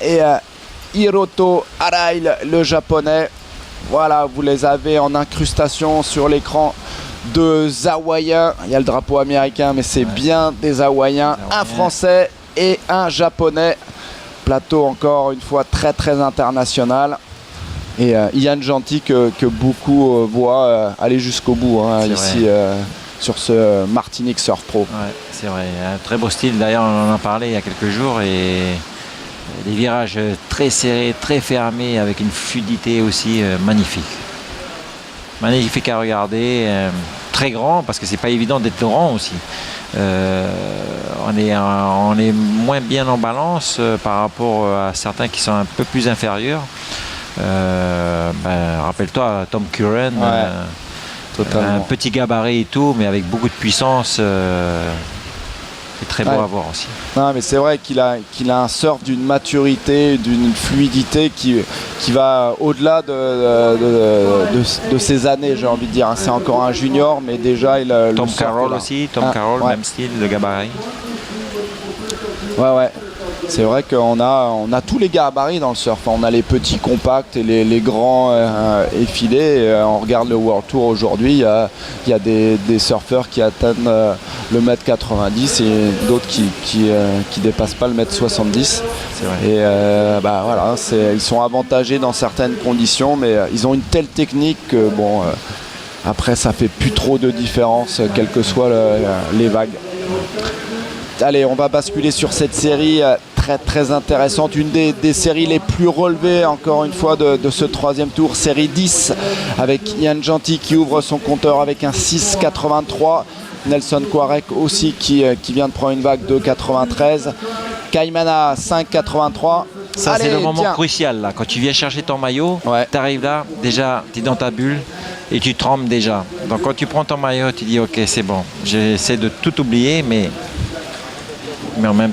et Hiroto Arai, le japonais. Voilà, vous les avez en incrustation sur l'écran. Deux Hawaïens, il y a le drapeau américain, mais c'est bien des Hawaïens. Un Français et un Japonais. Plateau encore une fois très très international. Et Ian Genty que beaucoup voient aller jusqu'au bout ici sur ce Martinique Surf Pro. Ouais, c'est vrai, un très beau style. D'ailleurs, on en a parlé il y a quelques jours et des virages très serrés, très fermés, avec une fluidité aussi magnifique. Magnifique à regarder, très grand parce que c'est pas évident d'être grand aussi. On est moins bien en balance par rapport à certains qui sont un peu plus inférieurs. Rappelle-toi Tom Curran, un petit gabarit et tout, mais avec beaucoup de puissance. C'est très beau à voir aussi. Non, mais c'est vrai qu'il a un surf d'une maturité, d'une fluidité qui va au-delà de ses années, j'ai envie de dire. C'est encore un junior, mais déjà il a Tom Carroll aussi, même style, le gabarit. Ouais. C'est vrai qu'on a tous les gabarits dans le surf. On a les petits compacts et les grands effilés. On regarde le World Tour aujourd'hui, il y a des surfeurs qui atteignent le mètre 90 et d'autres qui dépassent pas le mètre 70. C'est vrai. Et voilà, ils sont avantagés dans certaines conditions, mais ils ont une telle technique que après ça fait plus trop de différence, quelles que soient les vagues. Allez, on va basculer sur cette série très très intéressante, une des séries les plus relevées encore une fois de ce troisième tour, série 10, avec Ian Genty qui ouvre son compteur avec un 6,83, Nelson Kouarek aussi qui vient de prendre une vague de 93, Kaimana 5,83. Ça, c'est le moment crucial là, quand tu viens chercher ton maillot, tu arrives là, déjà tu es dans ta bulle et tu trembles déjà. Donc quand tu prends ton maillot, tu dis ok, c'est bon, j'essaie de tout oublier, mais en même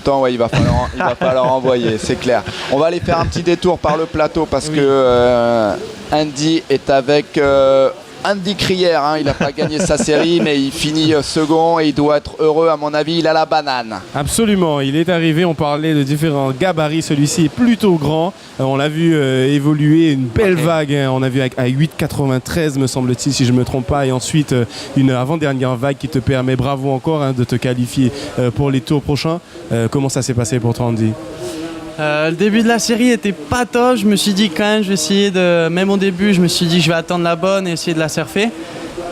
temps, il va falloir envoyer, c'est clair. On va aller faire un petit détour par le plateau parce que Andy est avec Andy Crier. Il n'a pas gagné sa série, mais il finit second et il doit être heureux, à mon avis. Il a la banane. Absolument, il est arrivé, on parlait de différents gabarits. Celui-ci est plutôt grand. On l'a vu évoluer, une belle vague. On a vu à 8,93 me semble-t-il, si je ne me trompe pas. Et ensuite, une avant-dernière vague qui te permet, bravo encore, de te qualifier pour les tours prochains. Comment ça s'est passé pour toi, Andy ? Le début de la série était pas top. Je me suis dit quand même, je vais essayer même au début, je me suis dit je vais attendre la bonne et essayer de la surfer.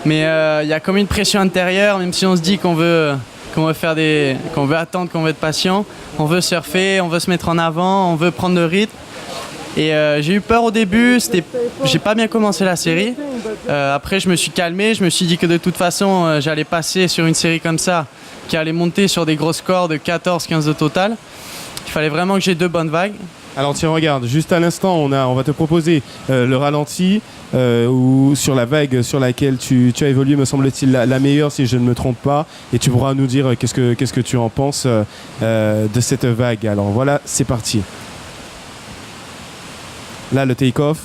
Mais il y a comme une pression intérieure, même si on se dit qu'on veut attendre, qu'on veut être patient. On veut surfer, on veut se mettre en avant, on veut prendre le rythme. Et j'ai eu peur au début, j'ai pas bien commencé la série. Après je me suis calmé, je me suis dit que de toute façon j'allais passer sur une série comme ça, qui allait monter sur des gros scores de 14-15 de total. Il fallait vraiment que j'ai 2 bonnes vagues. Alors tiens, regarde, juste à l'instant, on va te proposer le ralenti ou sur la vague sur laquelle tu as évolué, me semble-t-il, la meilleure si je ne me trompe pas. Et tu pourras nous dire qu'est-ce que tu en penses de cette vague. Alors voilà, c'est parti. Là, le take-off.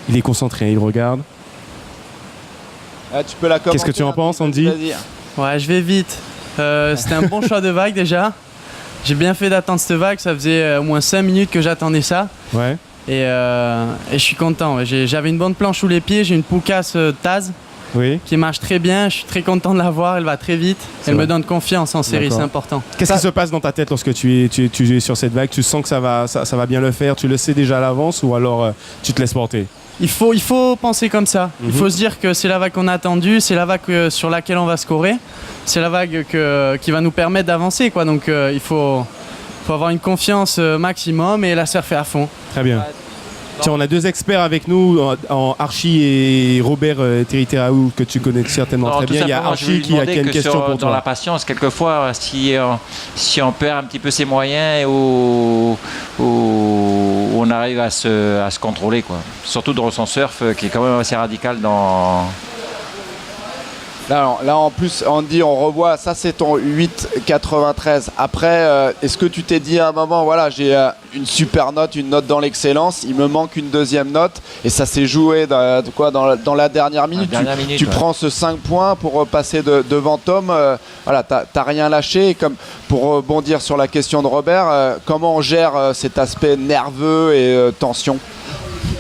Il est concentré, il regarde. Tu peux la commenter. Qu'est-ce que tu en penses, Andy ? Ouais, je vais vite. C'était un bon choix de vague déjà. J'ai bien fait d'attendre cette vague, ça faisait au moins 5 minutes que j'attendais ça. Ouais. Et je suis content. Ouais. J'avais une bonne planche sous les pieds, j'ai une Poucas Taz qui marche très bien. Je suis très content de la voir, elle va très vite. Elle me donne confiance en série, c'est important. Qu'est-ce qui se passe dans ta tête lorsque tu es sur cette vague ? Tu sens que ça va bien le faire, tu le sais déjà à l'avance ou alors tu te laisses porter ? Il faut penser comme ça. Il faut se dire que c'est la vague qu'on a attendue, c'est la vague sur laquelle on va scorer, c'est la vague qui va nous permettre d'avancer, quoi. Donc il faut avoir une confiance maximum et la surfer à fond. Très bien. Tiens, on a 2 experts avec nous, en Archie et Robert Teriteraou, que tu connais certainement très bien. Il y a Archie qui a une question pour toi. Dans la patience, quelquefois, si on perd un petit peu ses moyens ou on arrive à se contrôler, quoi. Surtout dans son surf qui est quand même assez radical dans Là, en plus, Andy, on revoit, ça c'est ton 8,93. Après, est-ce que tu t'es dit à un moment, voilà, j'ai une super note, une note dans l'excellence, il me manque une deuxième note, et ça s'est joué dans la dernière minute. Tu prends ce 5 points pour passer devant Tom. Voilà, t'as rien lâché. Et comme pour rebondir sur la question de Robert, comment on gère cet aspect nerveux et tension?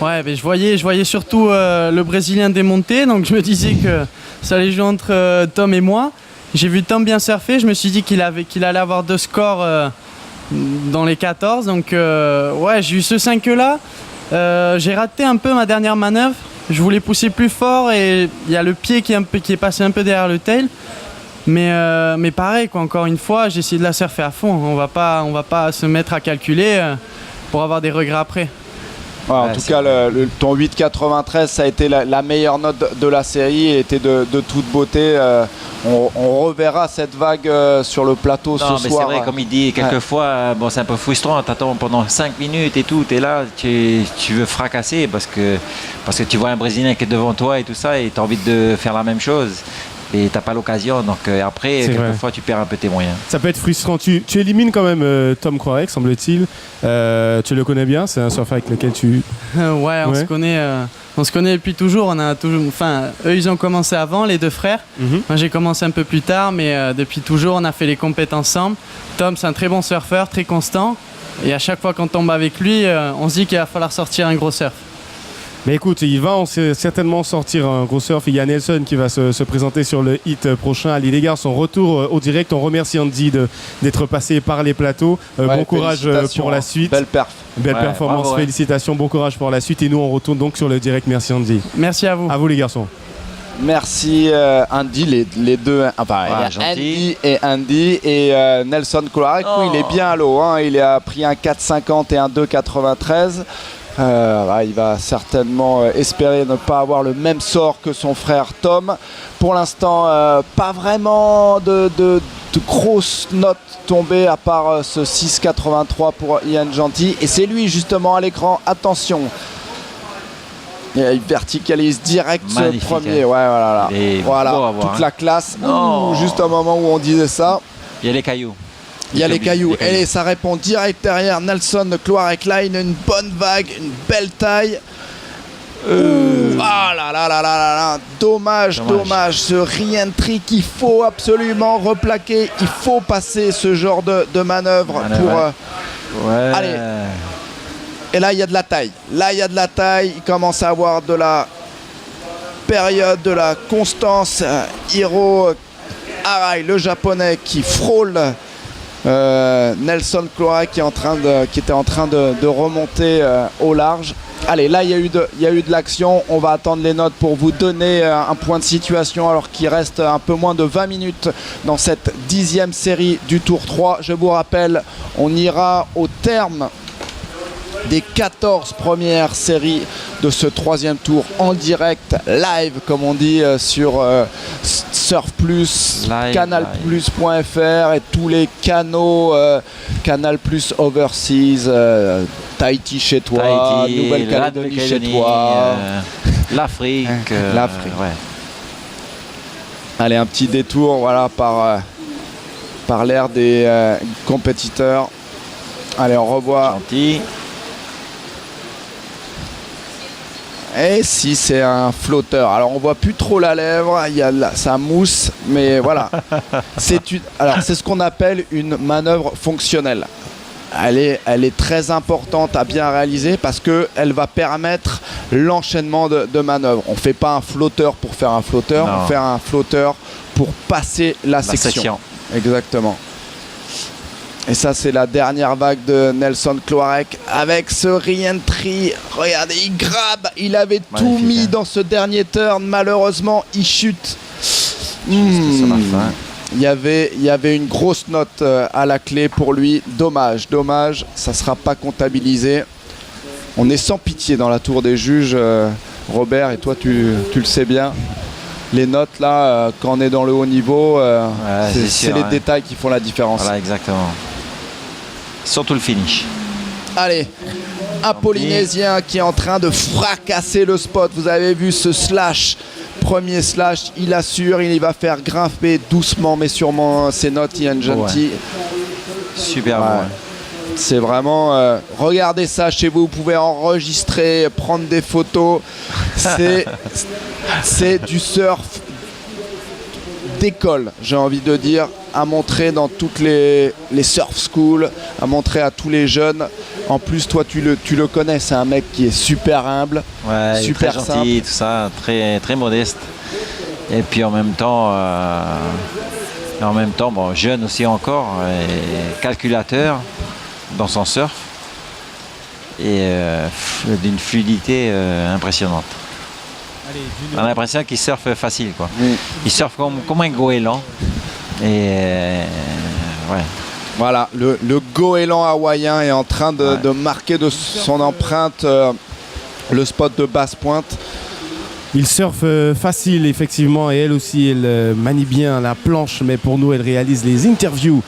Ouais, mais je voyais surtout le Brésilien démonter, donc je me disais que ça allait jouer entre Tom et moi. J'ai vu Tom bien surfer, je me suis dit qu'il allait avoir 2 scores dans les 14, donc ouais, j'ai eu ce 5-là. J'ai raté un peu ma dernière manœuvre, je voulais pousser plus fort et il y a le pied qui est passé un peu derrière le tail. Mais pareil, quoi, encore une fois, j'ai essayé de la surfer à fond. On va pas se mettre à calculer pour avoir des regrets après. Ouais, en tout cas, ton 8,93, ça a été la meilleure note de la série et était de toute beauté. On reverra cette vague sur le plateau ce soir. Mais c'est vrai, comme il dit, quelquefois, bon, c'est un peu frustrant. Tu attends pendant 5 minutes et tout, tu es là, tu veux fracasser parce que tu vois un Brésilien qui est devant toi et tout ça, et tu as envie de faire la même chose. Et t'as pas l'occasion, donc après, quelquefois, tu perds un peu tes moyens. Ça peut être frustrant. Tu élimines quand même Tom Croirec, semble-t-il. Tu le connais bien, c'est un surfeur avec lequel tu... Ouais, on se connaît depuis toujours. Eux, ils ont commencé avant, les 2 frères. Moi, j'ai commencé un peu plus tard, mais depuis toujours, on a fait les compètes ensemble. Tom, c'est un très bon surfeur, très constant. Et à chaque fois qu'on tombe avec lui, on se dit qu'il va falloir sortir un gros surf. Mais écoute, il va certainement sortir un gros surf. Il y a Nelson qui va se présenter sur le hit prochain. Allez les gars, son retour au direct. On remercie Andy d'être passé par les plateaux. Bon courage pour la suite. Belle performance, bravo, félicitations, bon courage pour la suite. Et nous, on retourne donc sur le direct. Merci Andy. Merci à vous. À vous les garçons. Merci Andy, les deux, Andy et Nelson Croirec. Oui, il est bien à l'eau, hein. Il a pris un 4,50 et un 2,93. Il va certainement espérer ne pas avoir le même sort que son frère Tom. Pour l'instant, pas vraiment de grosses notes tombées à part ce 6,83 pour Ian Genty. Et c'est lui justement à l'écran. Attention, il verticalise direct ce premier. Ouais, voilà, toute la classe. Juste au moment où on disait ça. Il y a les cailloux. Il y a les cailloux. Et ça répond direct derrière Nelson Croirec. Là, une bonne vague, une belle taille. Ah là. Dommage. Ce re-entry qu'il faut absolument replaquer. Il faut passer ce genre de manœuvre pour... Allez. Et là, il y a de la taille. Il commence à avoir de la période, de la constance. Hiro Arai, le japonais, qui frôle Nelson Croirec qui était en train de remonter au large. Allez, là il y a eu de l'action. On va attendre les notes pour vous donner un point de situation alors qu'il reste un peu moins de 20 minutes dans cette 10e série du Tour 3. Je vous rappelle, on ira au terme des 14 premières séries de ce 3e tour en direct, live comme on dit, sur Surf Plus, canalplus.fr et tous les canaux, Canal Plus Overseas, Tahiti chez toi, Nouvelle-Calédonie chez toi, l'Afrique. Ouais. Allez, un petit détour par l'air des compétiteurs. Allez, on revoit. Gentil. Et si c'est un flotteur, alors on voit plus trop la lèvre, ça mousse, mais voilà. C'est ce qu'on appelle une manœuvre fonctionnelle. Elle est très importante à bien réaliser parce qu'elle va permettre l'enchaînement de manœuvres. On ne fait pas un flotteur pour faire un flotteur, on fait un flotteur pour passer la section. Exactement. Et ça, c'est la dernière vague de Nelson Croirec avec ce re-entry. Regardez, il grabe. Il avait tout mis dans ce dernier turn. Malheureusement, il chute. Il y avait une grosse note à la clé pour lui. Dommage. Ça ne sera pas comptabilisé. On est sans pitié dans la tour des juges, Robert, et toi, tu le sais bien. Les notes, là, quand on est dans le haut niveau, c'est les détails qui font la différence. Voilà, exactement. Surtout le finish. Allez, un Polynésien qui est en train de fracasser le spot. Vous avez vu ce slash premier slash, il assure, il va faire grimper doucement mais sûrement ses notes, Ian Genty. Super Ouais. bon. C'est vraiment... regardez ça chez vous, vous pouvez enregistrer, prendre des photos. C'est du surf d'école, j'ai envie de dire, à montrer dans toutes les surf schools, à montrer à tous les jeunes. En plus, toi, tu le connais, c'est un mec qui est super humble, Ouais, super très gentil, simple. tout ça, très, très modeste. Et puis en même temps, bon, jeune aussi encore, et calculateur dans son surf. Et d'une fluidité impressionnante. On a l'impression qu'il surfe facile, quoi. Il surfe comme un goéland. Et ouais. Voilà, le goéland hawaïen est en train de marquer de son empreinte le spot de basse pointe. Il surfe facile, effectivement, et elle aussi, elle manie bien la planche, mais pour nous, elle réalise les interviews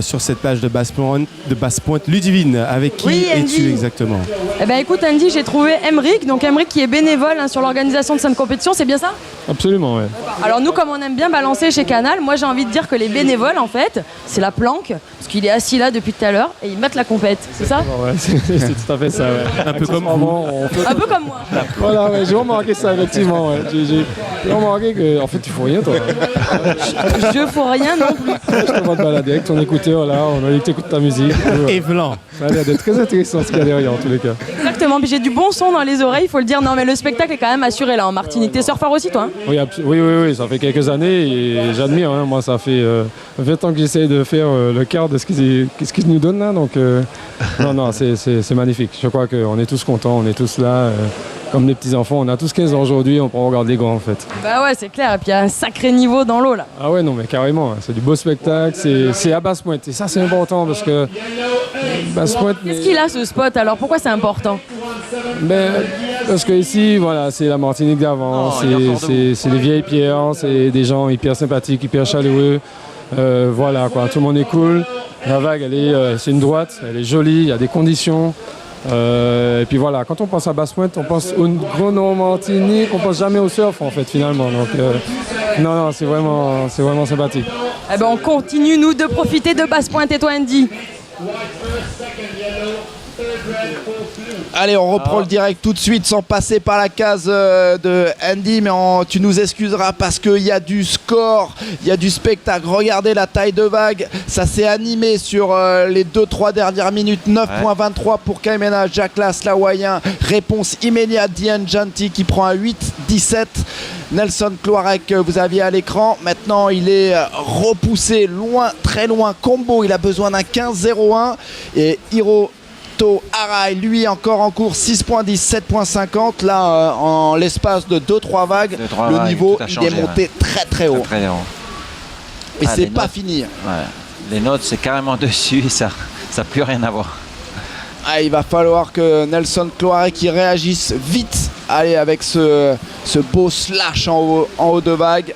sur cette plage de Basse-Pointe. Ludivine, avec qui Oui, es-tu Andy. exactement? Eh ben écoute Andy, j'ai trouvé Emric, donc Emric qui est bénévole sur l'organisation de cette compétition, c'est bien ça? Absolument, ouais. Alors nous, comme on aime bien balancer chez Canal, moi j'ai envie de dire que les bénévoles en fait, c'est la planque, parce qu'il est assis là depuis tout à l'heure et ils mettent la compète, c'est ça? Ouais, c'est tout à fait ça, ouais. Un peu comme Accessoirement, on peut- Un peu comme moi. Voilà, ouais, j'ai remarqué ça, effectivement, ouais. J'ai remarqué que, en fait, tu fais rien, toi. Je fous rien non plus. Je te vois te balader avec ton écouteur, là, on a dit que t'écoutes ta musique. Et Vlan. Ça a l'air d'être très intéressant ce qu'il y a derrière, en tous les cas. Exactement, puis j'ai du bon son dans les oreilles, il faut le dire. Non mais le spectacle est quand même assuré là en Martinique. T'es surfeur aussi toi, hein? Oui, oui, ça fait quelques années et j'admire, hein. Moi, ça fait 20 ans que j'essaie de faire le quart de ce qu'ils nous donnent là, donc non, c'est magnifique. Je crois qu'on est tous contents, on est tous là. Comme les petits-enfants, on a tous 15 ans aujourd'hui, on prend regarder les grands en fait. Bah ouais, c'est clair, et puis il y a un sacré niveau dans l'eau là. Ah ouais, non, mais carrément, hein. C'est du beau spectacle, c'est à Basse-Pointe. Et ça, c'est important parce que Basse-Pointe... Qu'est-ce qu'il a ce spot alors? Pourquoi c'est important? Ben, parce que ici, voilà, c'est la Martinique d'avant, Oh, il y a encore c'est des vieilles pierres, c'est des gens hyper sympathiques, hyper chaleureux. Voilà, quoi, tout le monde est cool. La vague, c'est une droite, elle est jolie, il y a des conditions. Et puis voilà, quand on pense à Basse-Pointe, on pense au Grand Martinique, on pense jamais au surf en fait finalement. Donc non, c'est vraiment sympathique. Eh ben on continue nous de profiter de Basse-Pointe, et toi Andy? Allez, on reprend le direct tout de suite sans passer par la case de Andy, mais tu nous excuseras parce qu'il y a du score, il y a du spectacle. Regardez la taille de vague, ça s'est animé sur les 2-3 dernières minutes. 9.23 pour Kaimena Jaclas, l'Hawaïen. Réponse immédiate d'Ian Genty qui prend un 8.17. Nelson Cloarec que vous aviez à l'écran. Maintenant, il est repoussé loin, très loin. Combo, il a besoin d'un 15.01. Et Hiroto Arai, lui, encore en cours, 6.10, 7.50. Là, en l'espace de 2-3 vagues, le vagues, niveau, tout a il changé, est monté très très haut. Très haut. Et c'est les pas notes. fini. Ouais. Les notes, c'est carrément dessus, ça n'a plus rien à voir. Ah, il va falloir que Nelson Cloarec qui réagisse vite. Allez, avec ce beau slash en haut de vague.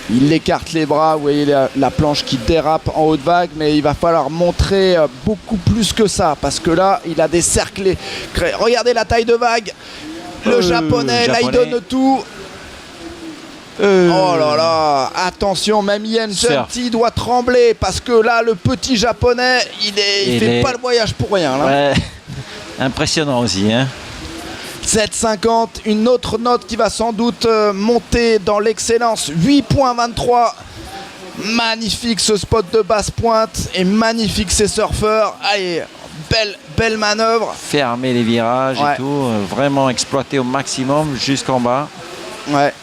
Il écarte les bras, vous voyez la planche qui dérape en haut de vague, mais il va falloir montrer beaucoup plus que ça, parce que là, il a des cercles. Regardez la taille de vague. Le japonais, là, il donne tout. Oh là là, attention, même Ian Genty doit trembler, parce que là, le petit japonais, il fait pas le voyage pour rien. Là. Ouais. Impressionnant aussi, hein. 7,50, une autre note qui va sans doute monter dans l'excellence. 8,23. Magnifique ce spot de basse pointe et magnifique ces surfeurs. Allez, belle manœuvre. Fermer les virages et tout, vraiment exploiter au maximum jusqu'en bas. Ouais.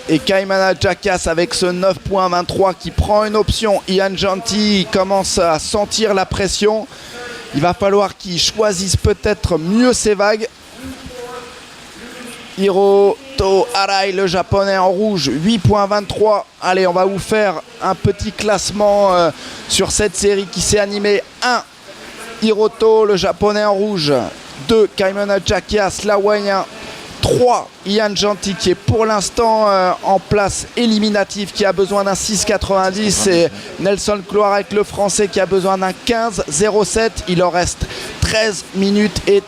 Et Kaimana Jackas avec ce 9,23 qui prend une option. Ian Genty commence à sentir la pression. Il va falloir qu'il choisisse peut-être mieux ses vagues. Hiroto Arai, le japonais en rouge, 8.23. Allez, on va vous faire un petit classement sur cette série qui s'est animée. 1. Hiroto, le japonais en rouge. 2. Kaimana Jackas, l'hawaïen. 3. Ian Genty qui est pour l'instant en place éliminative, qui a besoin d'un 6,90. Et Nelson Cloarec, le français, qui a besoin d'un 15,07. Il en reste 13 minutes et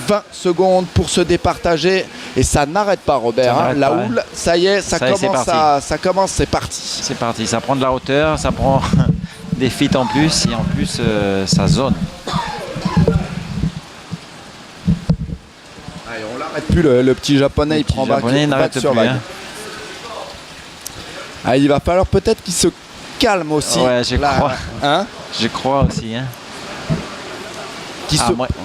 20 secondes pour se départager. Et ça n'arrête pas, Robert. Ça n'arrête La pas, houle, ça y est, Ça y est, ça commence, c'est parti. C'est parti, ça prend de la hauteur, ça prend des feats en plus et en plus ça zone. Allez, on l'arrête plus, le petit japonais, il prend back n'arrête sur plus. vague. Hein. Ah, il va falloir peut-être qu'il se calme aussi. Ouais, je crois. Hein, Je crois aussi. Hein.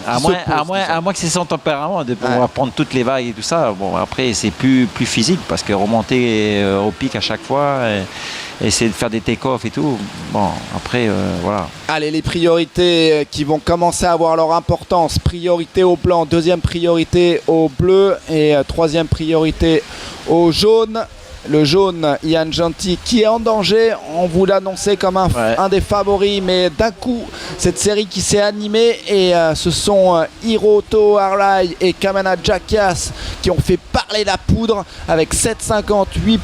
À moins que c'est son tempérament de pouvoir prendre toutes les vagues et tout ça. Bon, après, c'est plus physique parce que remonter au pic à chaque fois, et essayer de faire des take-off et tout. Bon, après, voilà. Allez, les priorités qui vont commencer à avoir leur importance. Priorité au blanc, deuxième priorité au bleu et troisième priorité au jaune. Le jaune, Ian Genty, qui est en danger. On vous l'annonçait comme un des favoris, mais d'un coup, cette série qui s'est animée et ce sont Hiroto Arai et Kamana Jackias qui ont fait parler la poudre avec 7,58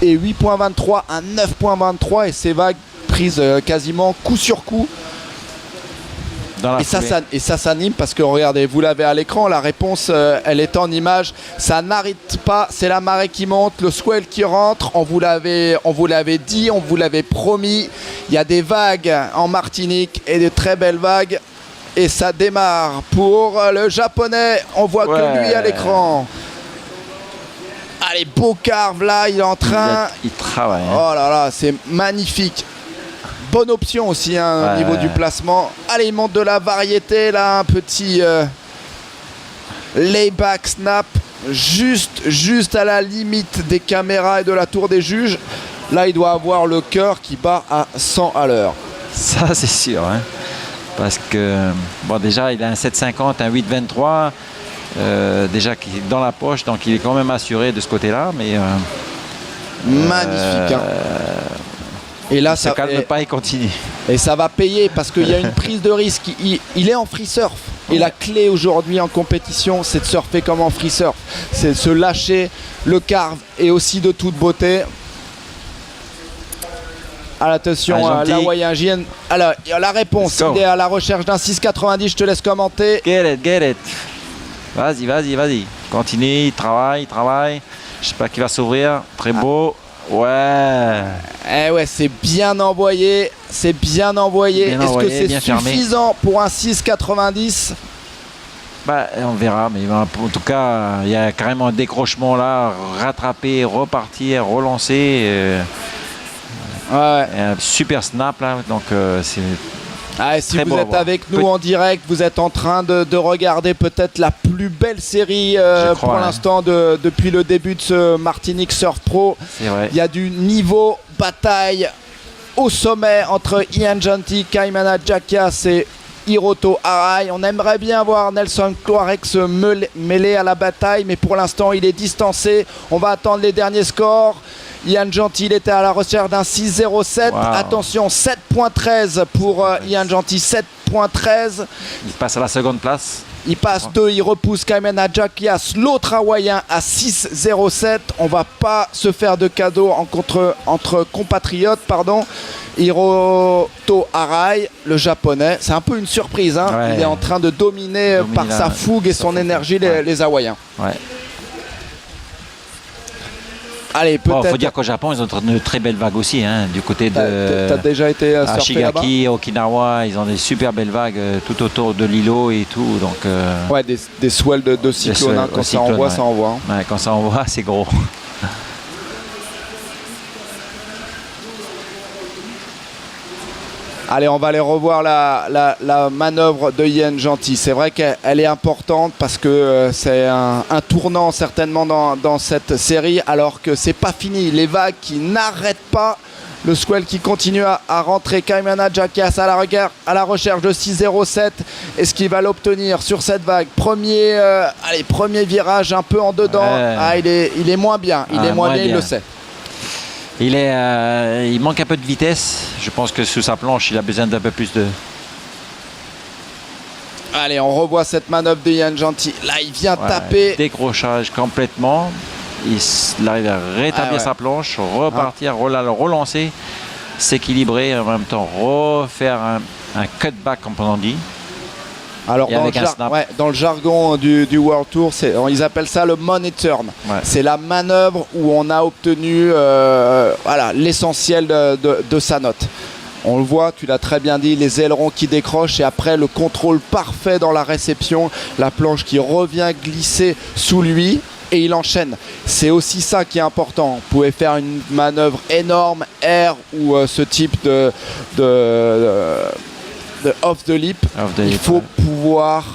et 8,23 à 9,23 et ces vagues prises quasiment coup sur coup. Et ça s'anime parce que regardez, vous l'avez à l'écran, la réponse elle est en image, ça n'arrête pas, c'est la marée qui monte, le swell qui rentre, on vous l'avait dit, on vous l'avait promis, il y a des vagues en Martinique et de très belles vagues et ça démarre pour le japonais, on voit que lui à l'écran. Allez, beau carve là, il est en train, il travaille. Hein. Oh là là, c'est magnifique. Bonne option aussi au niveau du placement. Allez, il monte de la variété là, un petit layback snap juste à la limite des caméras et de la tour des juges. Là, il doit avoir le cœur qui bat à 100 à l'heure. Ça, c'est sûr. Hein. Parce que, bon, déjà, il a un 7,50, un 8,23. Déjà, qui est dans la poche, donc il est quand même assuré de ce côté-là. Mais magnifique. Et là, ça ne calme pas, il continue. Et ça va payer parce qu'il y a une prise de risque. Il est en free surf. Et la clé aujourd'hui en compétition, c'est de surfer comme en free surf. C'est de se lâcher. Le carve est aussi de toute beauté. Attention, l'Hawaïen JN. Alors, la réponse, il est à la recherche d'un 6,90. Je te laisse commenter. Get it. Vas-y. Continue, il travaille. Je sais pas qui va s'ouvrir. Très beau. Ouais. C'est bien envoyé. Est-ce que c'est suffisant pour un 6,90 ? On verra, mais en tout cas, il y a carrément un décrochement là, rattraper, repartir, relancer. Un super snap là, donc c'est. Si vous êtes avec nous en direct, vous êtes en train de regarder peut-être la plus belle série pour l'instant depuis le début de ce Martinique Surf Pro. Il y a du niveau bataille au sommet entre Ian Genty, Kamana Jackias et Hiroto Arai. On aimerait bien voir Nelson Cloarec se mêler à la bataille, mais pour l'instant il est distancé. On va attendre les derniers scores. Ian Genty, il était à la recherche d'un 6,07. Attention, 7,13 pour Ian Genty, 7,13. Il passe à la seconde place. Il passe 2, il repousse Kamana Jackias, l'autre hawaïen, à 6,07. On va pas se faire de cadeaux entre compatriotes, pardon. Hiroto Arai, le japonais, c'est un peu une surprise. Il est en train de dominer par sa fougue et son énergie les hawaïens. Allez, peut-être. Faut dire qu'au Japon, ils ont de très belles vagues aussi, du côté de. T'as déjà été à surfer là-bas ? Shigaki, Okinawa, ils ont des super belles vagues tout autour de l'îlot et tout. Donc. Des swells de cyclone. Quand ça envoie, ça envoie. Quand ça envoie, c'est gros. Allez, on va aller revoir la manœuvre de Ian Genty. C'est vrai qu'elle est importante parce que c'est un tournant certainement dans cette série, alors que c'est pas fini. Les vagues qui n'arrêtent pas. Le swell qui continue à rentrer. Kamana Jackias à la recherche de 6,07. Est-ce qu'il va l'obtenir sur cette vague ? Premier virage un peu en dedans. Il est moins bien. Il le sait. Il manque un peu de vitesse. Je pense que sous sa planche, il a besoin d'un peu plus de. Allez, on revoit cette manœuvre de Ian Genty. Là, il vient taper. Décrochage complètement. Il arrive à rétablir sa planche, repartir, relancer, s'équilibrer, en même temps refaire un cutback, comme on dit. Alors Et avec un snap. dans le jargon du World Tour, ils appellent ça le money turn. Ouais. C'est la manœuvre où on a obtenu l'essentiel de sa note. On le voit, tu l'as très bien dit, les ailerons qui décrochent et après le contrôle parfait dans la réception, la planche qui revient glisser sous lui et il enchaîne. C'est aussi ça qui est important. Vous pouvez faire une manœuvre énorme, air ou ce type de off the lip. Il faut pouvoir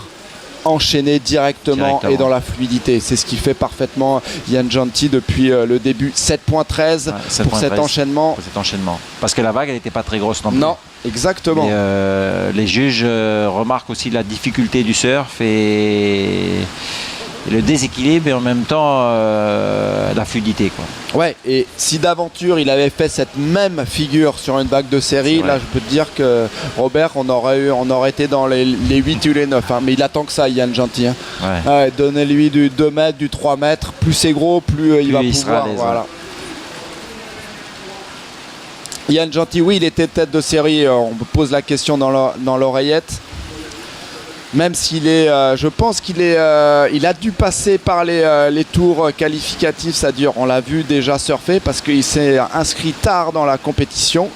enchaîner directement et dans la fluidité. C'est ce qui fait parfaitement Ian Janty depuis le début. 7.13 pour cet enchaînement. Pour cet enchaînement. Parce que la vague, elle n'était pas très grosse non plus. Non, exactement. Et, les juges remarquent aussi la difficulté du surf et le déséquilibre et en même temps la fluidité, quoi. Ouais, et si d'aventure il avait fait cette même figure sur une vague de série, là je peux te dire que Robert, on aurait été dans les 8 ou les 9. Hein. Mais il attend que ça, Ian Janty. Hein. Ouais, donnez-lui du 2 mètres, du 3 mètres. Plus c'est gros, plus il va pouvoir. Voilà. Ian Janty, oui, il était tête de série. On me pose la question dans l'oreillette. Même s'il est, je pense qu'il est, il a dû passer par les tours qualificatifs, c'est-à-dire on l'a vu déjà surfer parce qu'il s'est inscrit tard dans la compétition.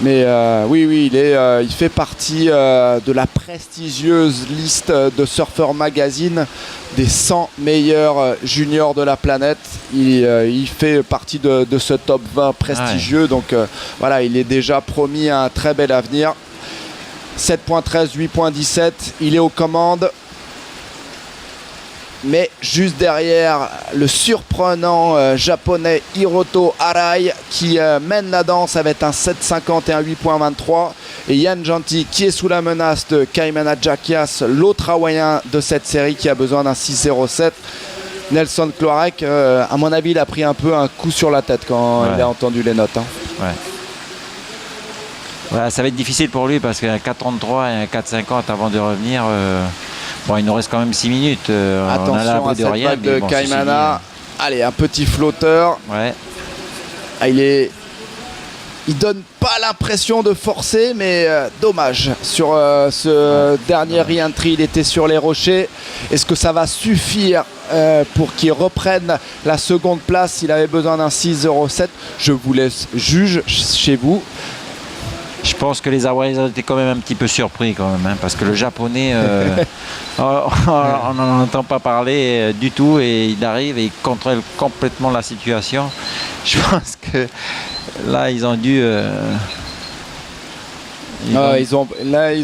Mais oui, il fait partie de la prestigieuse liste de Surfer Magazine des 100 meilleurs juniors de la planète. Il fait partie de ce top 20 prestigieux, donc voilà, il est déjà promis à un très bel avenir. 7.13, 8.17, il est aux commandes. Mais juste derrière, le surprenant japonais Hiroto Arai qui mène la danse avec un 7.50 et un 8.23. Et Ian Janty qui est sous la menace de Kaimana Jacquias, l'autre hawaïen de cette série qui a besoin d'un 6.07. Nelson Cloarec, à mon avis, il a pris un peu un coup sur la tête quand il a entendu les notes. Hein. Ouais. Voilà, ça va être difficile pour lui parce qu'un 4.33 et un 4.50 avant de revenir, il nous reste quand même 6 minutes. Attention on a à cette vague de Kaimana. Allez, un petit flotteur. Ouais. Il donne pas l'impression de forcer, mais dommage. Sur ce dernier re-entry, il était sur les rochers. Est-ce que ça va suffire pour qu'il reprenne la seconde place s'il avait besoin d'un 6.07? Je vous laisse juge chez vous. Je pense que les Hawaïens étaient quand même un petit peu surpris quand même, hein, parce que le japonais, on n'en entend pas parler du tout et il arrive et il contrôle complètement la situation. Je pense que là, ils ont dû... ils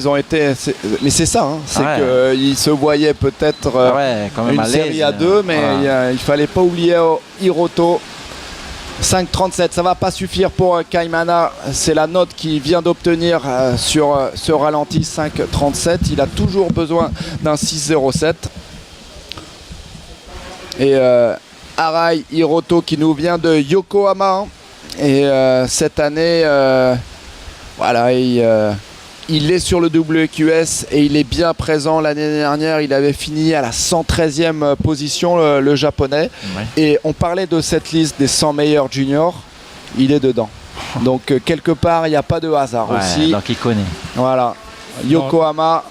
ont été... Mais c'est ça, hein, c'est qu'ils se voyaient peut-être une série à deux, mais il fallait pas oublier Hiroto. 5.37, ça va pas suffire pour Kaimana, c'est la note qu'il vient d'obtenir sur ce ralenti. 5.37, il a toujours besoin d'un 6.07. Et Arai Hiroto qui nous vient de Yokohama, et cette année il est sur le WQS et il est bien présent. L'année dernière, il avait fini à la 113e position, le japonais. Ouais. Et on parlait de cette liste des 100 meilleurs juniors. Il est dedans. Donc, quelque part, il n'y a pas de hasard aussi. Donc, il connaît. Voilà. Yokohama.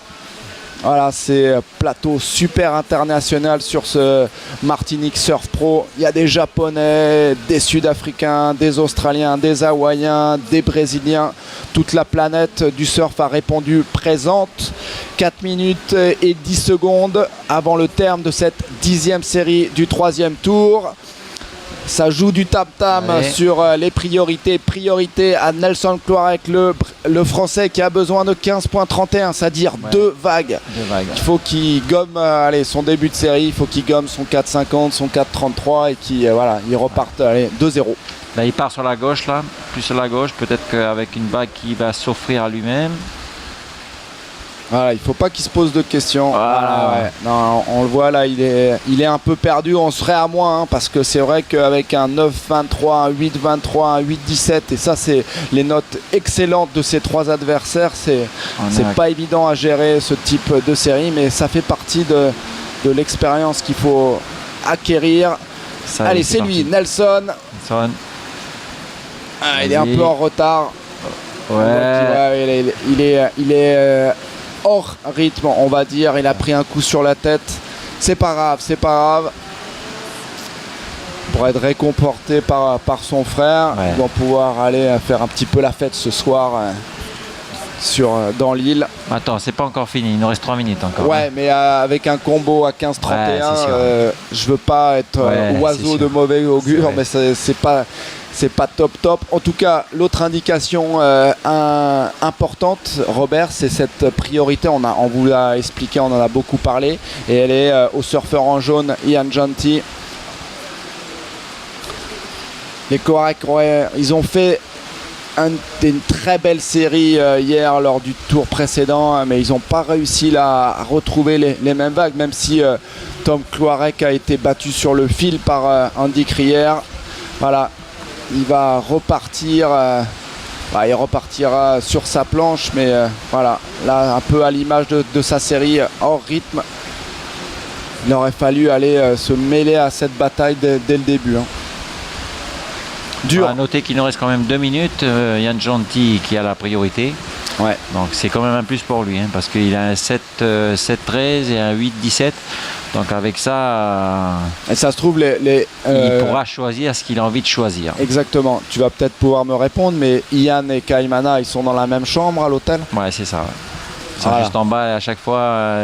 Voilà, c'est plateau super international sur ce Martinique Surf Pro. Il y a des Japonais, des Sud-Africains, des Australiens, des Hawaïens, des Brésiliens. Toute la planète du surf a répondu présente. 4 minutes et 10 secondes avant le terme de cette 10e série du 3e tour. Ça joue du tam-tam sur les priorités. Priorité à Nelson Cloarec, le français qui a besoin de 15.31, c'est-à-dire 2 vagues. Il faut qu'il gomme son début de série, il faut qu'il gomme son 4.50, son 4.33 et qu'il il reparte 2-0. Là, il part sur la gauche, là, plus sur la gauche, peut-être qu'avec une vague qui va s'offrir à lui-même. Voilà, il ne faut pas qu'il se pose de questions. Voilà. Non, on le voit là, il est un peu perdu. On serait à moins, hein, parce que c'est vrai qu'avec un 9.23, un 8.23, un 8.17, et ça c'est les notes excellentes de ces 3 adversaires, c'est pas évident à gérer ce type de série, mais ça fait partie de l'expérience qu'il faut acquérir. Ça, allez, c'est lui, Nelson. Il est un peu en retard. Ouais. Il est hors rythme, on va dire. Il a pris un coup sur la tête. C'est pas grave, c'est pas grave. Pour être réconforté par son frère, Ouais. il va pouvoir aller faire un petit peu la fête ce soir dans l'île. Attends, c'est pas encore fini, il nous reste 3 minutes encore. Ouais, mais avec un combo à 15-31, Ouais, c'est sûr. je veux pas être Ouais, c'est oiseau sûr. de mauvais C'est augure, vrai. mais c'est pas top. En tout cas, l'autre indication importante, Robert, c'est cette priorité. On vous l'a expliqué, on en a beaucoup parlé, et elle est au surfeur en jaune, Ian Janty. Les Korak, ils ont fait une très belle série hier lors du tour précédent, mais ils n'ont pas réussi à retrouver les mêmes vagues, même si Tom Kloarek a été battu sur le fil par Andy Krier. Voilà, il va repartir, il repartira sur sa planche, mais voilà, là un peu à l'image de sa série hors rythme. Il aurait fallu aller se mêler à cette bataille dès le début. Dur. À noter qu'il nous reste quand même 2 minutes. Ian Janty qui a la priorité. Ouais. Donc c'est quand même un plus pour lui, parce qu'il a un 7-13 et un 8-17. Donc avec ça, Et ça se trouve, il pourra choisir ce qu'il a envie de choisir. Exactement. Tu vas peut-être pouvoir me répondre, mais Ian et Kaimana, ils sont dans la même chambre à l'hôtel? Ouais, c'est ça. Ouais. Ils sont Voilà. juste en bas et à chaque fois,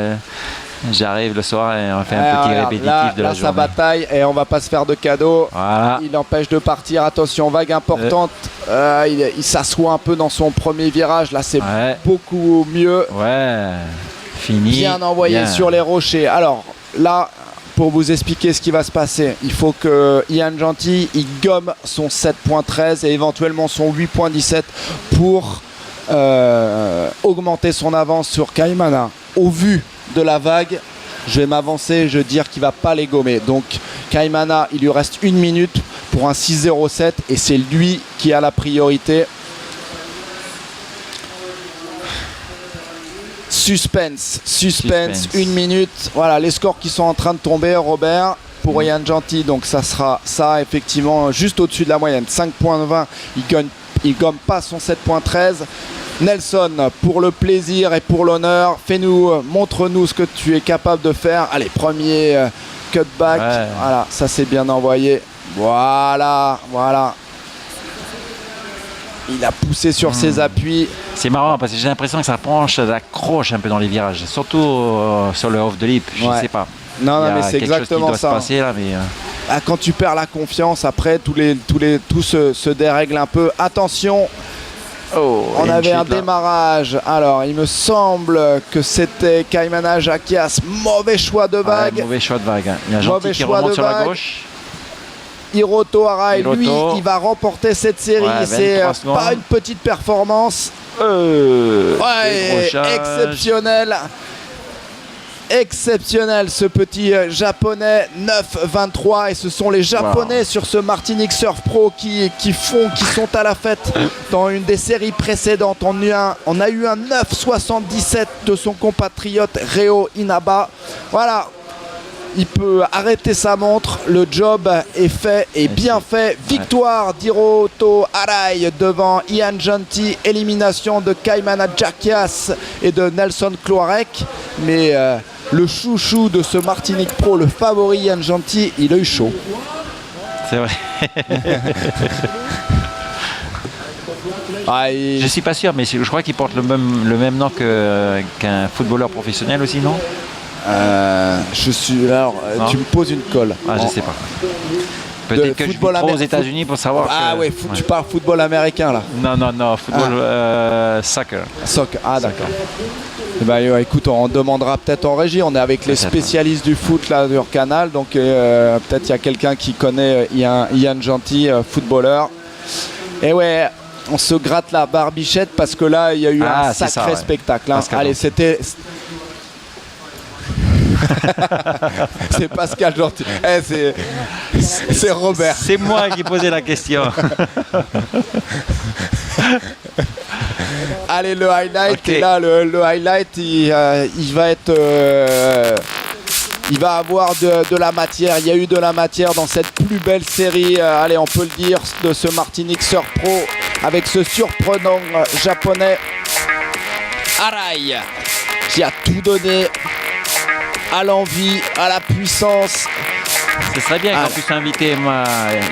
j'arrive le soir et on fait un petit Regarde, répétitif de la là, journée. sa bataille, et on va pas se faire de cadeaux. Voilà. Il empêche de partir. Attention, vague importante. Il s'assoit un peu dans son premier virage. Là, c'est Ouais. beaucoup mieux. Ouais. Fini. Bien envoyé Bien. sur les rochers. Alors là, pour vous expliquer ce qui va se passer, il faut que Ian Janty il gomme son 7.13 et éventuellement son 8.17 pour augmenter son avance sur Kaimana. Au vu de la vague, je vais m'avancer, je vais dire qu'il va pas les gommer. Donc Kaimana, il lui reste 1 minute pour un 6.07 et c'est lui qui a la priorité. Suspense, 1 minute. Voilà les scores qui sont en train de tomber, Robert, pour Ian Janty. Donc ça sera ça effectivement juste au-dessus de la moyenne. 5.20, il gomme pas son 7.13. Nelson, pour le plaisir et pour l'honneur, montre-nous ce que tu es capable de faire. Allez, premier cutback. Ouais. Voilà, ça c'est bien envoyé. Voilà. Il a poussé sur ses appuis. C'est marrant parce que j'ai l'impression que ça penche, ça accroche un peu dans les virages, surtout sur le off de lip. Je Ouais. sais pas. Non, Il y a mais c'est quelque chose qui exactement doit ça. se passer là, mais Quand tu perds la confiance, après tout se dérègle un peu. Attention, on avait un démarrage. Alors, il me semble que c'était Kaimana Jakias. Mauvais choix de vague. mauvais choix de vague. Hein. Il y a un Mauvais gentil qui choix remonte de sur la vague. gauche. Hiroto Arai, Hiroto. lui, il va remporter cette série. Ouais, C'est 23 secondes. pas une petite performance. Ouais, exceptionnel. Exceptionnel ce petit japonais 9-23 et ce sont les japonais sur ce Martinique Surf Pro qui sont à la fête. Dans une des séries précédentes on a eu un 9-77 de son compatriote Reo Inaba. Voilà, il peut arrêter sa montre, le job est fait et bien fait. Victoire d'Hiroto Arai devant Ian Janty, élimination de Kaimana Jakias et de Nelson Kloarek, mais le chouchou de ce Martinique Pro, le favori Ian Janty, il a eu chaud. C'est vrai. Je suis pas sûr, mais je crois qu'il porte le même nom qu'un footballeur professionnel aussi, non? Alors, tu me poses une colle. Je sais pas. Peut-être que je suis trop aux États-Unis pour savoir. Tu parles football américain là. Non, football soccer. Soccer, d'accord. Écoute, on demandera peut-être en régie. On est avec les spécialistes du foot là sur Canal, donc peut-être il y a quelqu'un qui connaît Ian Janty, footballeur. Et ouais, on se gratte la barbichette parce que là il y a eu un sacré spectacle. Hein. Allez, c'était. C'est Pascal Janty. C'est Robert. C'est moi qui posais la question. Allez, le highlight. Okay. Et là, le highlight, il va être. Il va avoir de la matière. Il y a eu de la matière dans cette plus belle série, allez, on peut le dire, de ce Martinique Surf Pro avec ce surprenant japonais Arai. qui a tout donné à l'envie, à la puissance. Ce serait bien qu'on puisse inviter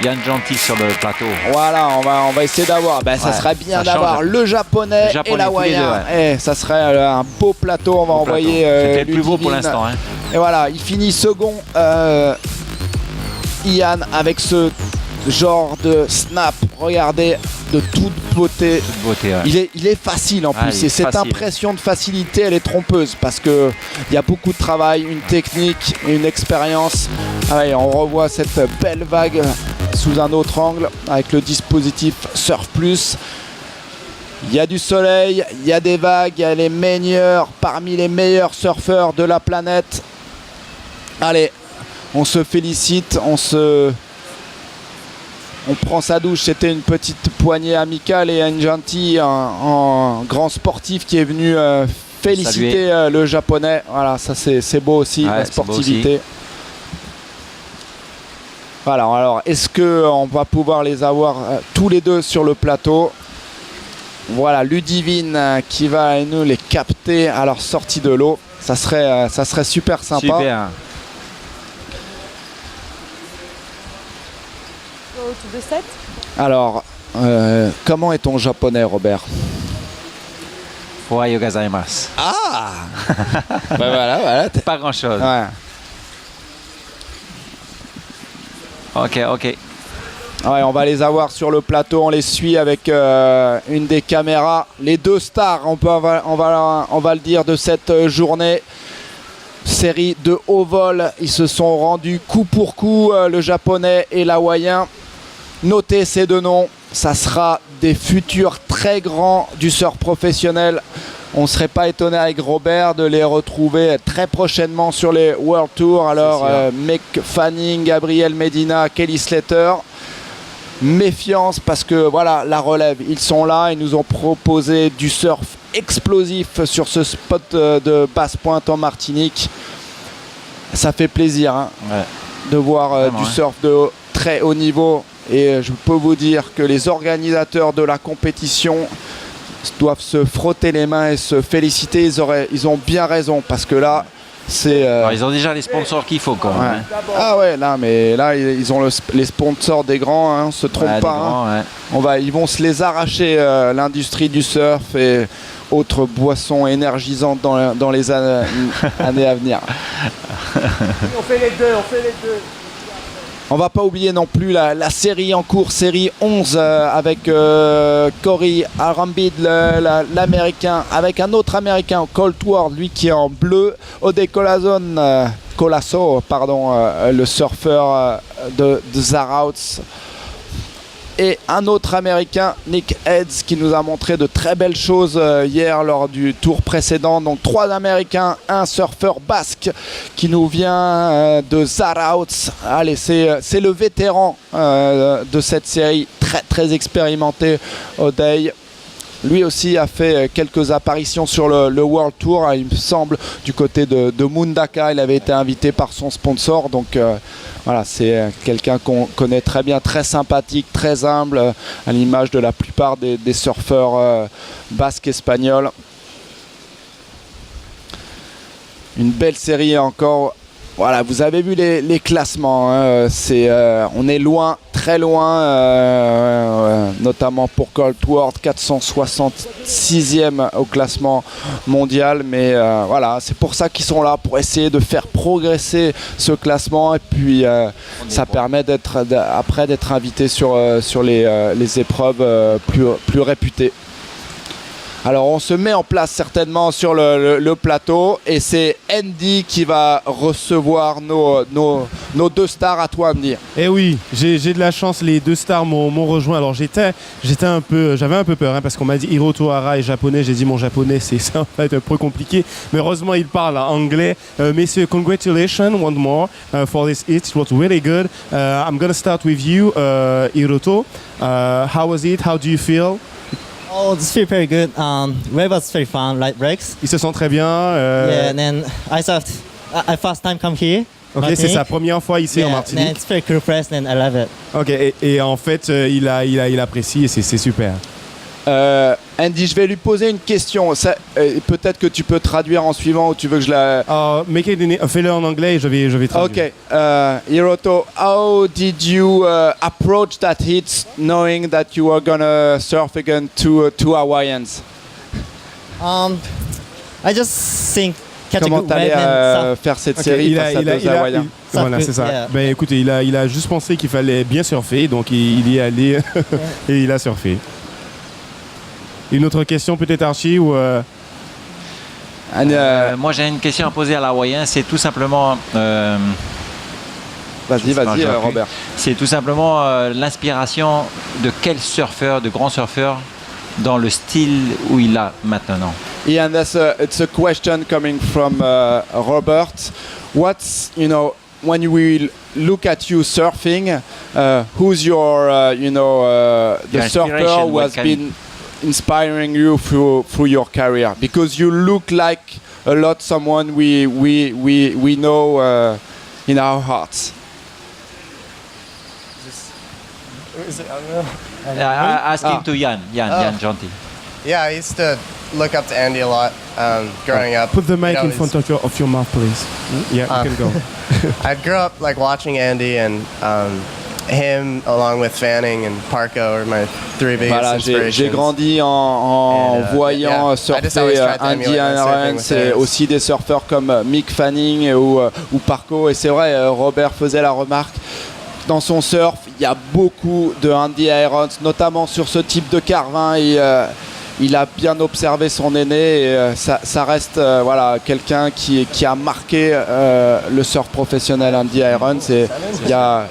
Yann Gentil sur le plateau. Voilà, on va essayer d'avoir. Ça serait bien d'avoir le japonais et l'hawaïen. Ça serait un beau plateau. On va envoyer. C'était le plus beau pour l'instant. Hein. Et voilà, il finit second. Ian avec ce genre de snap. Regardez, de toute beauté. Ouais. Il est facile en plus. Et cette impression de facilité, elle est trompeuse parce que il y a beaucoup de travail, une technique, une expérience. On revoit cette belle vague sous un autre angle avec le dispositif Surf Plus. Il y a du soleil, il y a des vagues, il y a les meilleurs parmi les meilleurs surfeurs de la planète. Allez, on se félicite, on prend sa douche. C'était une petite poignée amicale et un gentil, un grand sportif qui est venu féliciter le japonais. Voilà, ça c'est beau aussi, la sportivité. Aussi. Voilà, alors est-ce qu'on va pouvoir les avoir tous les deux sur le plateau? Voilà, Ludivine qui va nous les capter à leur sortie de l'eau. Ça serait super sympa. Super. Alors, comment est ton japonais, Robert? Ohayou gozaimasu. Ah. Voilà. Pas grand-chose. Ouais. Ok. Ouais, on va les avoir sur le plateau, on les suit avec une des caméras. Les deux stars, on va le dire, de cette journée. Série de haut vol, ils se sont rendus coup pour coup, le japonais et l'hawaïen. Notez ces deux noms, ça sera des futurs très grands du surf professionnel. On ne serait pas étonné avec Robert de les retrouver très prochainement sur les World Tour. Alors Mick Fanning, Gabriel Medina, Kelly Slater. Méfiance parce que voilà, la relève, ils sont là, ils nous ont proposé du surf explosif sur ce spot de basse pointe en Martinique. Ça fait plaisir de voir du surf de très haut niveau. Et je peux vous dire que les organisateurs de la compétition doivent se frotter les mains et se féliciter. Ils ont bien raison parce que là, c'est... ils ont déjà les sponsors qu'il faut quand même. Ah ouais, là ils ont les sponsors des grands, on ne se trompe pas. Grands, ils vont se les arracher, l'industrie du surf et autres boissons énergisantes dans les années à venir. On fait les deux. On va pas oublier non plus la série en cours, série 11 avec Corey Arambide, l'américain, avec un autre américain, Colt Ward, lui qui est en bleu, Ode Colasso, le surfeur de Zarauts, et un autre américain, Nick Heads, qui nous a montré de très belles choses hier lors du tour précédent. Donc 3 américains, un surfeur basque qui nous vient de Zarauts. Allez, c'est le vétéran de cette série, très très expérimenté, Odey. Lui aussi a fait quelques apparitions sur le World Tour, il me semble, du côté de Mundaka. Il avait été invité par son sponsor. Donc voilà, c'est quelqu'un qu'on connaît très bien, très sympathique, très humble, à l'image de la plupart des surfeurs basques espagnols. Une belle série encore. Voilà, vous avez vu les classements, on est loin, très loin, notamment pour Colt Ward, 466e au classement mondial, mais voilà, c'est pour ça qu'ils sont là, pour essayer de faire progresser ce classement, et puis ça permet d'être invité sur les épreuves plus réputées. Alors on se met en place certainement sur le plateau, et c'est Andy qui va recevoir nos deux stars. À toi, Andy. Eh oui, j'ai de la chance, les deux stars m'ont rejoint. Alors j'avais un peu peur parce qu'on m'a dit Hiroto Hara est japonais. J'ai dit mon japonais c'est ça va être un peu compliqué, mais heureusement il parle anglais. Messieurs, congratulations once more for this hit. It was really good. I'm gonna start with you, Hiroto. How was it? How do you feel? Oh, this feels very good. Wave was very fun, light breaks. Il se sent très bien. Yeah, and then I first time come here. Ok, c'est sa première fois ici en Martinique. Yeah, it's very cool, fresh, and I love it. Ok, et en fait, il apprécie et c'est super. Andy, je vais lui poser une question. Peut-être que tu peux traduire en suivant ou tu veux que je la... Fais-le en anglais et je vais traduire. Ok. Hiroto, how did you approach that hit knowing that you were gonna surf again two Hawaiians? I just think catch Comment a good t'allais wave and faire cette Ok, série face à deux Hawaïens? Voilà, c'est ça. Yeah. Ben écoutez, il a juste pensé qu'il fallait bien surfer, donc il y est allé et il a surfé. Une autre question peut-être Archie ou Moi j'ai une question à poser à l'Hawaïen, c'est tout simplement... Vas-y, Robert. C'est tout simplement l'inspiration de quel surfeur, de grand surfeur, dans le style où il a maintenant. Ian, it's a question coming from Robert. What's, when you will look at you surfing, who's your, the surfer who has been inspiring you through your career? Because you look like a lot someone we know in our hearts. Ask him to Yann Gentil. Yeah, I used to look up to Andy a lot growing up. Put the mic in front of your mouth, please. Yeah, you can go. I grew up like watching Andy and him along with Fanning and Parko are my three biggest inspirations. J'ai grandi en voyant surfer Andy Aaron, c'est aussi des surfeurs comme Mick Fanning ou Parko, et c'est vrai, Robert faisait la remarque. Dans son surf, il y a beaucoup de Andy Irons, notamment sur ce type de carvin. Il a bien observé son aîné et ça reste quelqu'un qui a marqué le surf professionnel Andy Irons. C'est la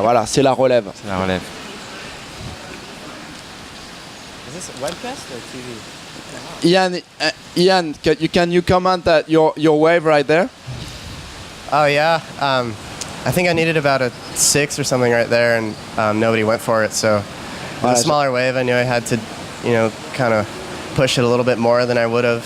relève. C'est la relève. Is this webcast or TV? Ian, can you comment that your wave right there? Oh yeah, I think I needed about a 6 or something right there, and nobody went for it. So with a smaller wave, I knew I had to, kind of push it a little bit more than I would have.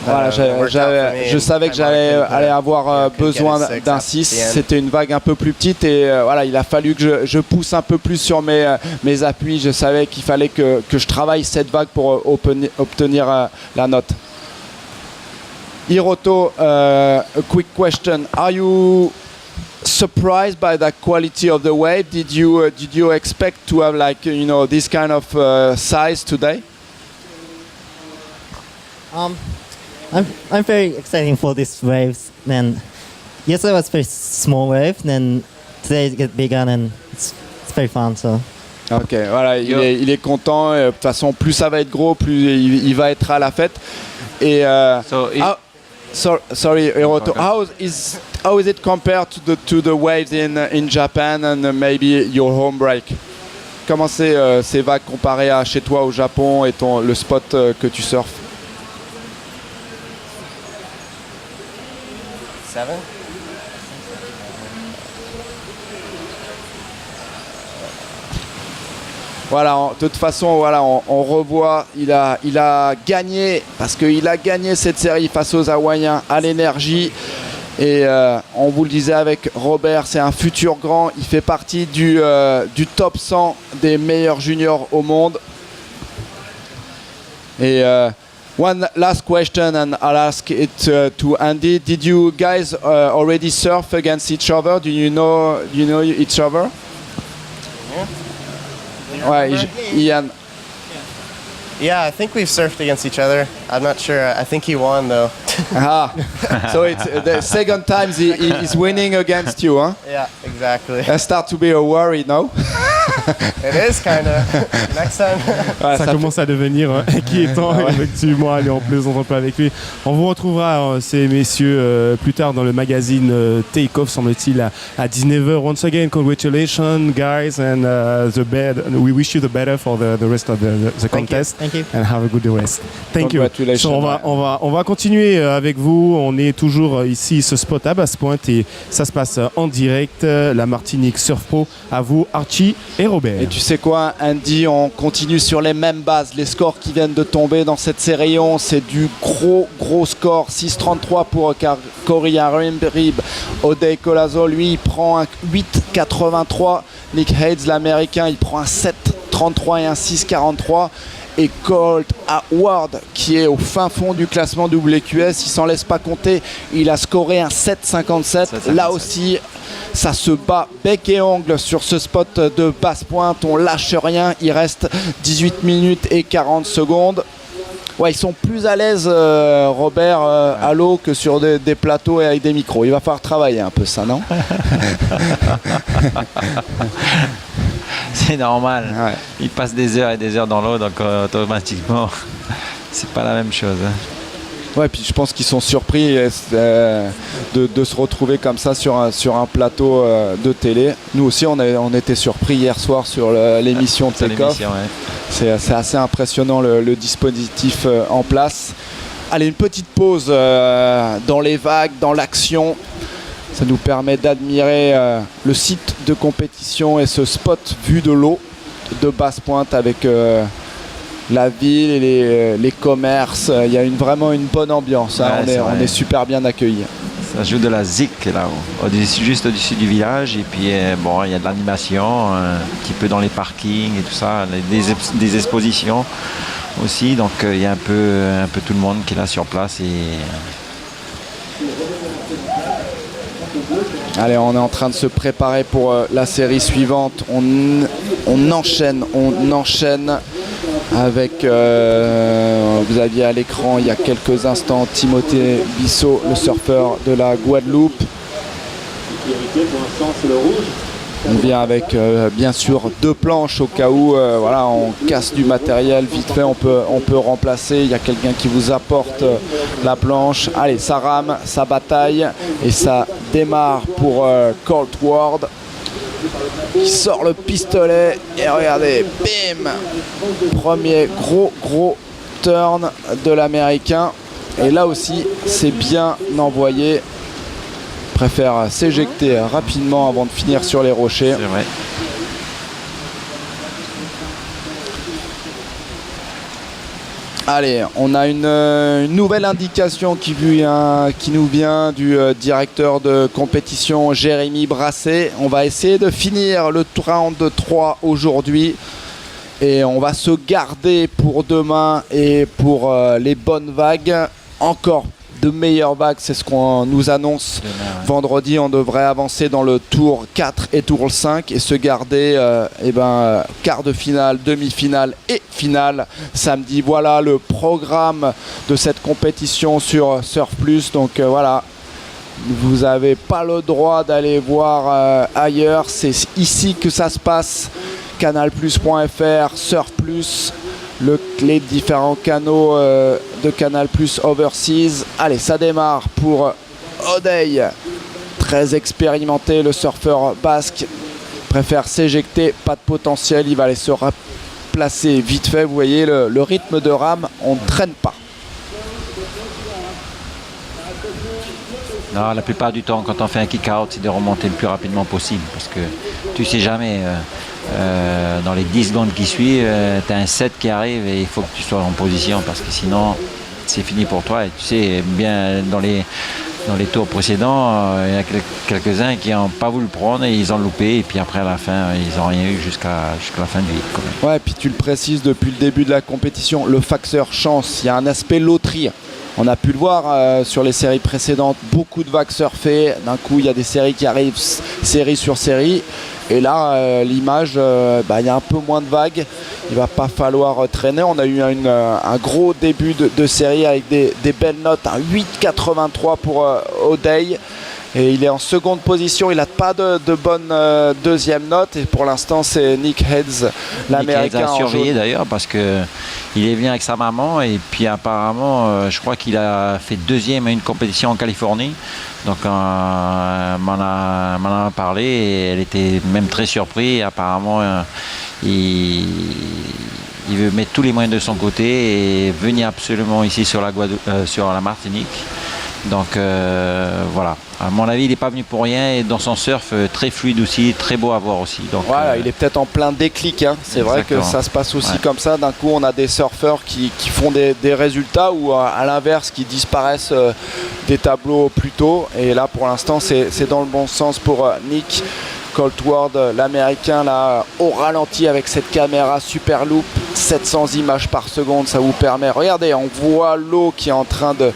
Voilà, je savais que j'allais avoir besoin d'un 6. C'était une vague un peu plus petite et il a fallu que je pousse un peu plus sur mes appuis. Je savais qu'il fallait que je travaille cette vague pour obtenir la note. Hiroto, a quick question. Are you surprised by the quality of the wave? Did you expect to have this kind of size today? I'm very excited for these waves. Then yesterday was very small wave. Then today it gets bigger and it's very fun. So. Ok, voilà, il est content. De toute façon, plus ça va être gros, plus il va être à la fête. Et sorry, Hiroto. How is it compared to the waves in Japan and maybe your home break? Comment c'est ces vagues comparées à chez toi au Japon et le spot que tu surfes? 7. Voilà, de toute façon, on revoit, il a gagné, parce qu'il a gagné cette série face aux Hawaïens à l'énergie. Et on vous le disait avec Robert, c'est un futur grand. Il fait partie du top 100 des meilleurs juniors au monde. Et one last question, and I'll ask it to Andy. Did you guys already surf against each other? Do you know each other? Ouais, Ian. Yeah, I think we've surfed against each other. I'm not sure. I think he won though. So it's the second time he's winning against you, huh? Yeah, exactly. That start to be a worry, no? It is kind of. Next time. Ouais, ça commence à devenir inquiétant, effectivement. Allez, on plaisante un peu avec lui. On vous retrouvera, ces messieurs, plus tard dans le magazine Take Off, semble-t-il, à 19h. Once again, congratulations, guys, and we wish you the better for the rest of the contest. Thank you. And have a good rest. Thank you. Congratulations. So, on va continuer avec vous. On est toujours ici, ce spot à Basse-Pointe, et ça se passe en direct. La Martinique Surf Pro. À vous, Archie et Robert. Et tu sais quoi, Andy, on continue sur les mêmes bases. Les scores qui viennent de tomber dans cette série 11, c'est du gros score. 6,33 pour Corey Rib. Odey Colazo, lui, il prend un 8,83. Nick Hayes, l'américain, il prend un 7,33 et un 6,43. et Colt Ward qui est au fin fond du classement WQS. Il s'en laisse pas compter. Il a scoré un 7,57. Là aussi, ça se bat bec et ongle sur ce spot de basse pointe. On lâche rien. Il reste 18 minutes et 40 secondes. Ouais, ils sont plus à l'aise, Robert, à l'eau que sur des plateaux et avec des micros. Il va falloir travailler un peu ça, non? C'est normal. Ouais. Ils passent des heures et des heures dans l'eau, donc automatiquement, c'est pas la même chose. Ouais, puis je pense qu'ils sont surpris de se retrouver comme ça sur un plateau de télé. Nous aussi, on était surpris hier soir sur l'émission Take-Off. Ouais. C'est assez impressionnant le dispositif en place. Allez, une petite pause dans les vagues, dans l'action. Ça nous permet d'admirer le site de compétition et ce spot vu de l'eau de basse pointe avec la ville et les commerces. Il y a vraiment une bonne ambiance. Hein. Ouais, on est super bien accueillis. Ça joue de la zik là-haut, juste au-dessus du village. Et puis bon, il y a de l'animation, un petit peu dans les parkings et tout ça, des expositions aussi. Donc il y a un peu tout le monde qui est là sur place. Allez, on est en train de se préparer pour la série suivante. On enchaîne avec, vous aviez à l'écran il y a quelques instants, Timothée Bissot, le surfeur de la Guadeloupe. On vient avec bien sûr 2 planches au cas où voilà, on casse du matériel, vite fait on peut remplacer, il y a quelqu'un qui vous apporte la planche. Allez, ça rame, ça bataille et ça démarre pour Colt Ward qui sort le pistolet et regardez, bim, premier gros turn de l'américain et là aussi c'est bien envoyé. Préfère s'éjecter rapidement avant de finir sur les rochers. C'est vrai. Allez, on a une nouvelle indication qui nous vient du directeur de compétition Jérémy Brasset. On va essayer de finir le round de 3 aujourd'hui et on va se garder pour demain et pour les bonnes vagues. Encore de meilleures vagues, c'est ce qu'on nous annonce vendredi. On devrait avancer dans le tour 4 et tour 5 et se garder quart de finale, demi-finale et finale samedi. Voilà le programme de cette compétition sur Surf Plus. Donc voilà, vous n'avez pas le droit d'aller voir ailleurs, c'est ici que ça se passe. Canalplus.fr, Surf Plus, les différents canaux de Canal Plus Overseas. Allez, ça démarre pour Odey, très expérimenté, le surfeur basque, préfère s'éjecter, pas de potentiel, il va aller se replacer vite fait. Vous voyez le rythme de rame, on ne traîne pas. Non, la plupart du temps, quand on fait un kick-out, c'est de remonter le plus rapidement possible parce que tu sais jamais. Dans les 10 secondes qui suivent, tu as un set qui arrive et il faut que tu sois en position parce que sinon c'est fini pour toi. Et tu sais bien, dans les tours précédents, il y a quelques-uns qui n'ont pas voulu le prendre et ils ont loupé. Et puis après à la fin, ils n'ont rien eu jusqu'à la fin du hit quand même. Ouais, et puis tu le précises depuis le début de la compétition, le facteur chance, il y a un aspect loterie. On a pu le voir sur les séries précédentes, beaucoup de vagues surfées. D'un coup, il y a des séries qui arrivent série sur série. Et là, l'image, il y a un peu moins de vagues. Il va pas falloir traîner. On a eu un gros début de série avec des belles notes. Un 8,83 pour Odey. Et il est en seconde position. Il n'a pas de bonne deuxième note. Et pour l'instant, c'est Nick Heads, l'Américain. Nick Heads a surveillé d'ailleurs parce qu'il est venu avec sa maman. Et puis apparemment, je crois qu'il a fait deuxième à une compétition en Californie. Donc m'en a parlé et elle était même très surprise. Et apparemment, il veut mettre tous les moyens de son côté et venir absolument ici sur la Martinique. Donc voilà, à mon avis il n'est pas venu pour rien et dans son surf très fluide aussi, très beau à voir aussi. Donc, voilà, il est peut-être en plein déclic, hein. C'est vrai que ça se passe aussi comme ça. D'un coup on a des surfeurs qui font des résultats ou à l'inverse qui disparaissent des tableaux plus tôt. Et là pour l'instant c'est dans le bon sens pour Nick. Colt Ward, l'Américain, là au ralenti avec cette caméra super loop, 700 images par seconde, ça vous permet. Regardez, on voit l'eau qui est en train de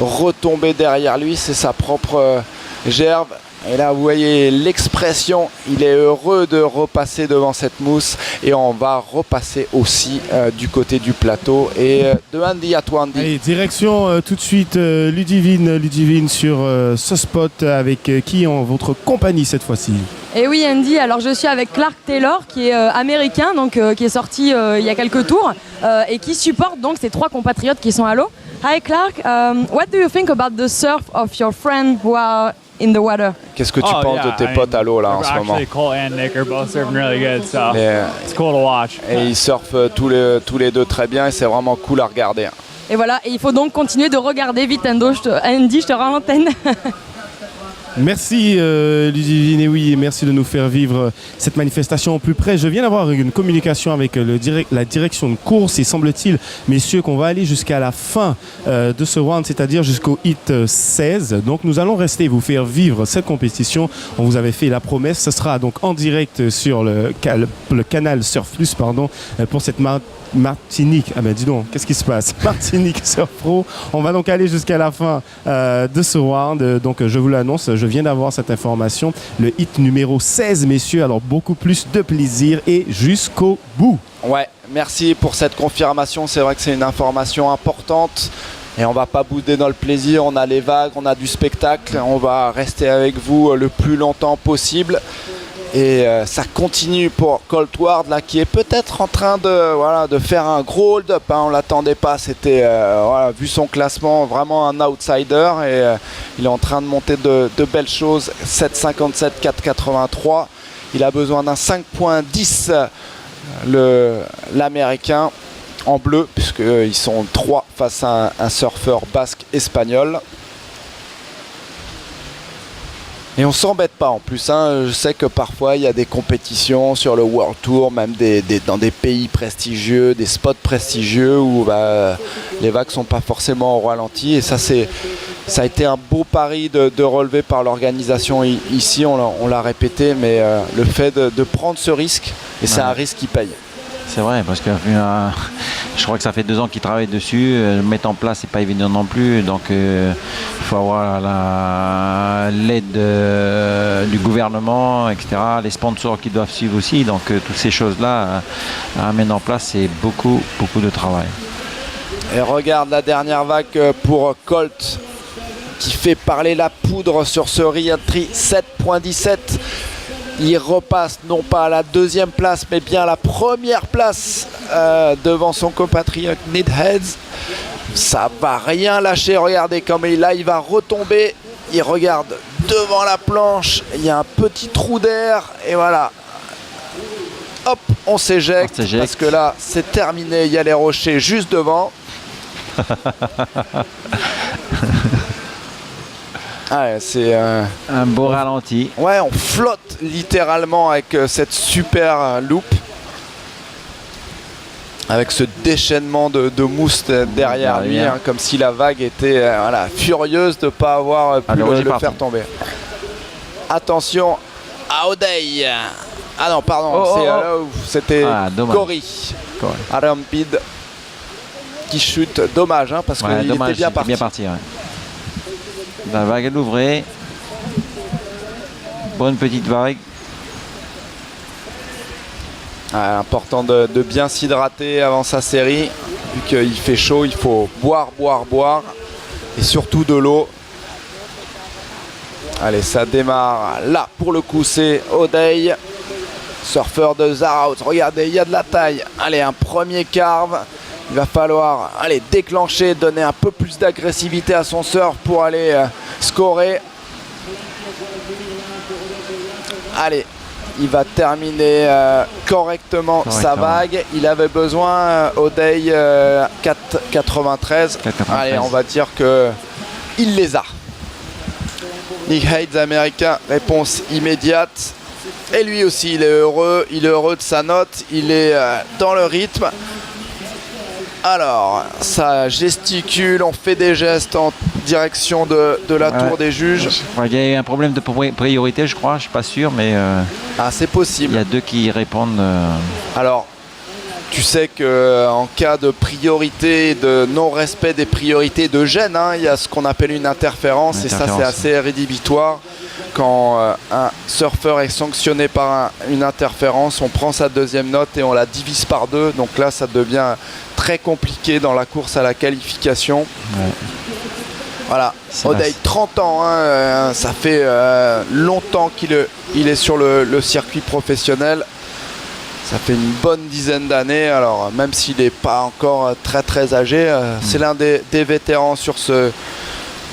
retomber derrière lui, c'est sa propre gerbe. Et là, vous voyez l'expression, il est heureux de repasser devant cette mousse. Et on va repasser aussi du côté du plateau. Et de Andy à toi, Andy. Allez, direction tout de suite Ludivine sur ce spot avec qui en votre compagnie cette fois-ci? Et oui, Andy, alors je suis avec Clark Taylor qui est américain, donc qui est sorti il y a quelques tours et qui supporte donc ces 3 compatriotes qui sont à l'eau. Hi Clark, what do you think about the surf of your friend who are in the water? Qu'est-ce que tu penses de tes potes à l'eau là en ce moment? Cole and Nick are both surfing really good, so Et, it's cool to watch. et ils surfent tous les deux très bien et c'est vraiment cool à regarder. Et voilà, et il faut donc continuer de regarder vite, Andy, je te rends l'antenne. Merci Ludivine, et oui, merci de nous faire vivre cette manifestation au plus près. Je viens d'avoir une communication avec la direction de course et semble-t-il, messieurs, qu'on va aller jusqu'à la fin de ce round, c'est-à-dire jusqu'au hit 16. Donc nous allons rester vous faire vivre cette compétition. On vous avait fait la promesse, ce sera donc en direct sur le canal Surf Plus, pour cette Martinique. Ah ben dis donc, qu'est-ce qui se passe? Martinique Surf Pro. On va donc aller jusqu'à la fin de ce round. Donc je vous l'annonce, je viens d'avoir cette information. Le hit numéro 16, messieurs. Alors beaucoup plus de plaisir et jusqu'au bout. Ouais, merci pour cette confirmation. C'est vrai que c'est une information importante. Et on va pas bouder dans le plaisir. On a les vagues, on a du spectacle. On va rester avec vous le plus longtemps possible. Et ça continue pour Colt Ward là, qui est peut-être en train de faire un gros hold-up. On ne l'attendait pas, c'était, vu son classement, vraiment un outsider. Et il est en train de monter de belles choses. 7,57, 4,83. Il a besoin d'un 5,10, l'Américain en bleu, puisqu'ils sont 3 face à un surfeur basque espagnol. Et on s'embête pas en plus, je sais que parfois il y a des compétitions sur le World Tour, même dans des pays prestigieux, des spots prestigieux où les vagues sont pas forcément au ralenti. Et ça a été un beau pari de relever par l'organisation ici, on l'a répété, mais le fait de prendre ce risque, et c'est un risque qui paye. C'est vrai, parce que je crois que ça fait 2 ans qu'ils travaillent dessus. Le mettre en place, c'est pas évident non plus. Donc, il faut avoir l'aide du gouvernement, etc. Les sponsors qui doivent suivre aussi. Donc, toutes ces choses-là à mettre en place, c'est beaucoup, beaucoup de travail. Et regarde la dernière vague pour Colt, qui fait parler la poudre sur ce re-entry, 7,17. Il repasse non pas à la 2e place, mais bien à la 1re place devant son compatriote Needheads. Ça va rien lâcher. Regardez comme il va retomber. Il regarde devant la planche. Il y a un petit trou d'air. Et voilà. Hop, on s'éjecte. Parce que là, c'est terminé. Il y a les rochers juste devant. Ah, c'est un beau ralenti. Ouais, on flotte littéralement avec cette super loop. Avec ce déchaînement de mousse derrière lui, comme si la vague était furieuse de ne pas avoir pu le faire tomber. Attention à O'Day. Ah non, pardon, c'était Cory Arampide qui chute. Dommage, parce qu'il était bien parti. La vague est ouvrée. Bonne petite vague. Important de bien s'hydrater avant sa série. Vu qu'il fait chaud, il faut boire. Et surtout de l'eau. Allez, ça démarre. Là, pour le coup, c'est O'Day. Surfeur de Zaraout. Regardez, il y a de la taille. Allez, un premier carve. Il va falloir déclencher, donner un peu plus d'agressivité à son surf pour aller scorer. Allez, il va terminer correctement sa vague. Il avait besoin, O'Day, 4,93. Allez, on va dire qu'il les a. Nick Hayes, américain, réponse immédiate. Et lui aussi, il est heureux de sa note. Il est dans le rythme. Alors, ça gesticule, on fait des gestes en direction de la tour des juges. Il y a eu un problème de priorité, je crois, je ne suis pas sûr, mais c'est possible. Il y a 2 qui répondent. Alors, Tu sais qu'en cas de priorité, de non-respect des priorités de gêne, il y a ce qu'on appelle une interférence, et ça c'est assez rédhibitoire. Quand un surfeur est sanctionné par une interférence, on prend sa deuxième note et on la divise par 2. Donc là, ça devient très compliqué dans la course à la qualification. Ouais. Voilà, O'Day, 30 ans, ça fait longtemps qu'il est sur le circuit professionnel. Ça fait une bonne dizaine d'années, alors même s'il n'est pas encore très très âgé, c'est l'un des vétérans sur ce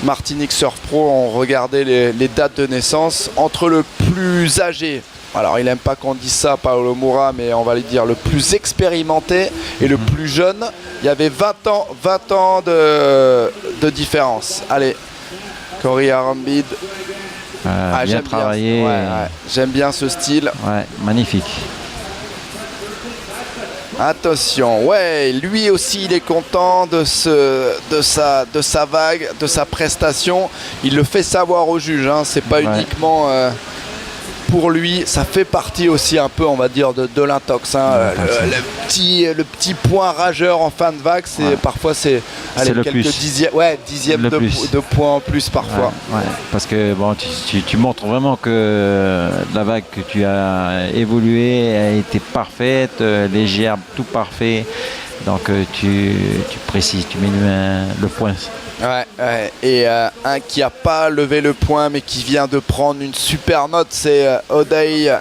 Martinique Surf Pro. On regardait les dates de naissance. Entre le plus âgé, alors il n'aime pas qu'on dise ça, Paolo Moura, mais on va lui dire le plus expérimenté et le plus jeune, il y avait 20 ans de différence. Allez, Cory Arambide. Bien travaillé. J'aime bien ce style. Ouais, magnifique. Attention, ouais, lui aussi il est content de sa vague, de sa prestation. Il le fait savoir au juge, c'est pas uniquement pour lui, ça fait partie aussi un peu, on va dire, de l'intox. Le petit point rageur en fin de vague, parfois c'est quelques dixièmes de points en plus parfois. Ouais, parce que bon, tu montres vraiment que la vague que tu as évolué a été parfaite, légère, tout parfait. Donc tu précises, tu mets le point. Ouais. Et un qui n'a pas levé le point mais qui vient de prendre une super note, c'est O'Day,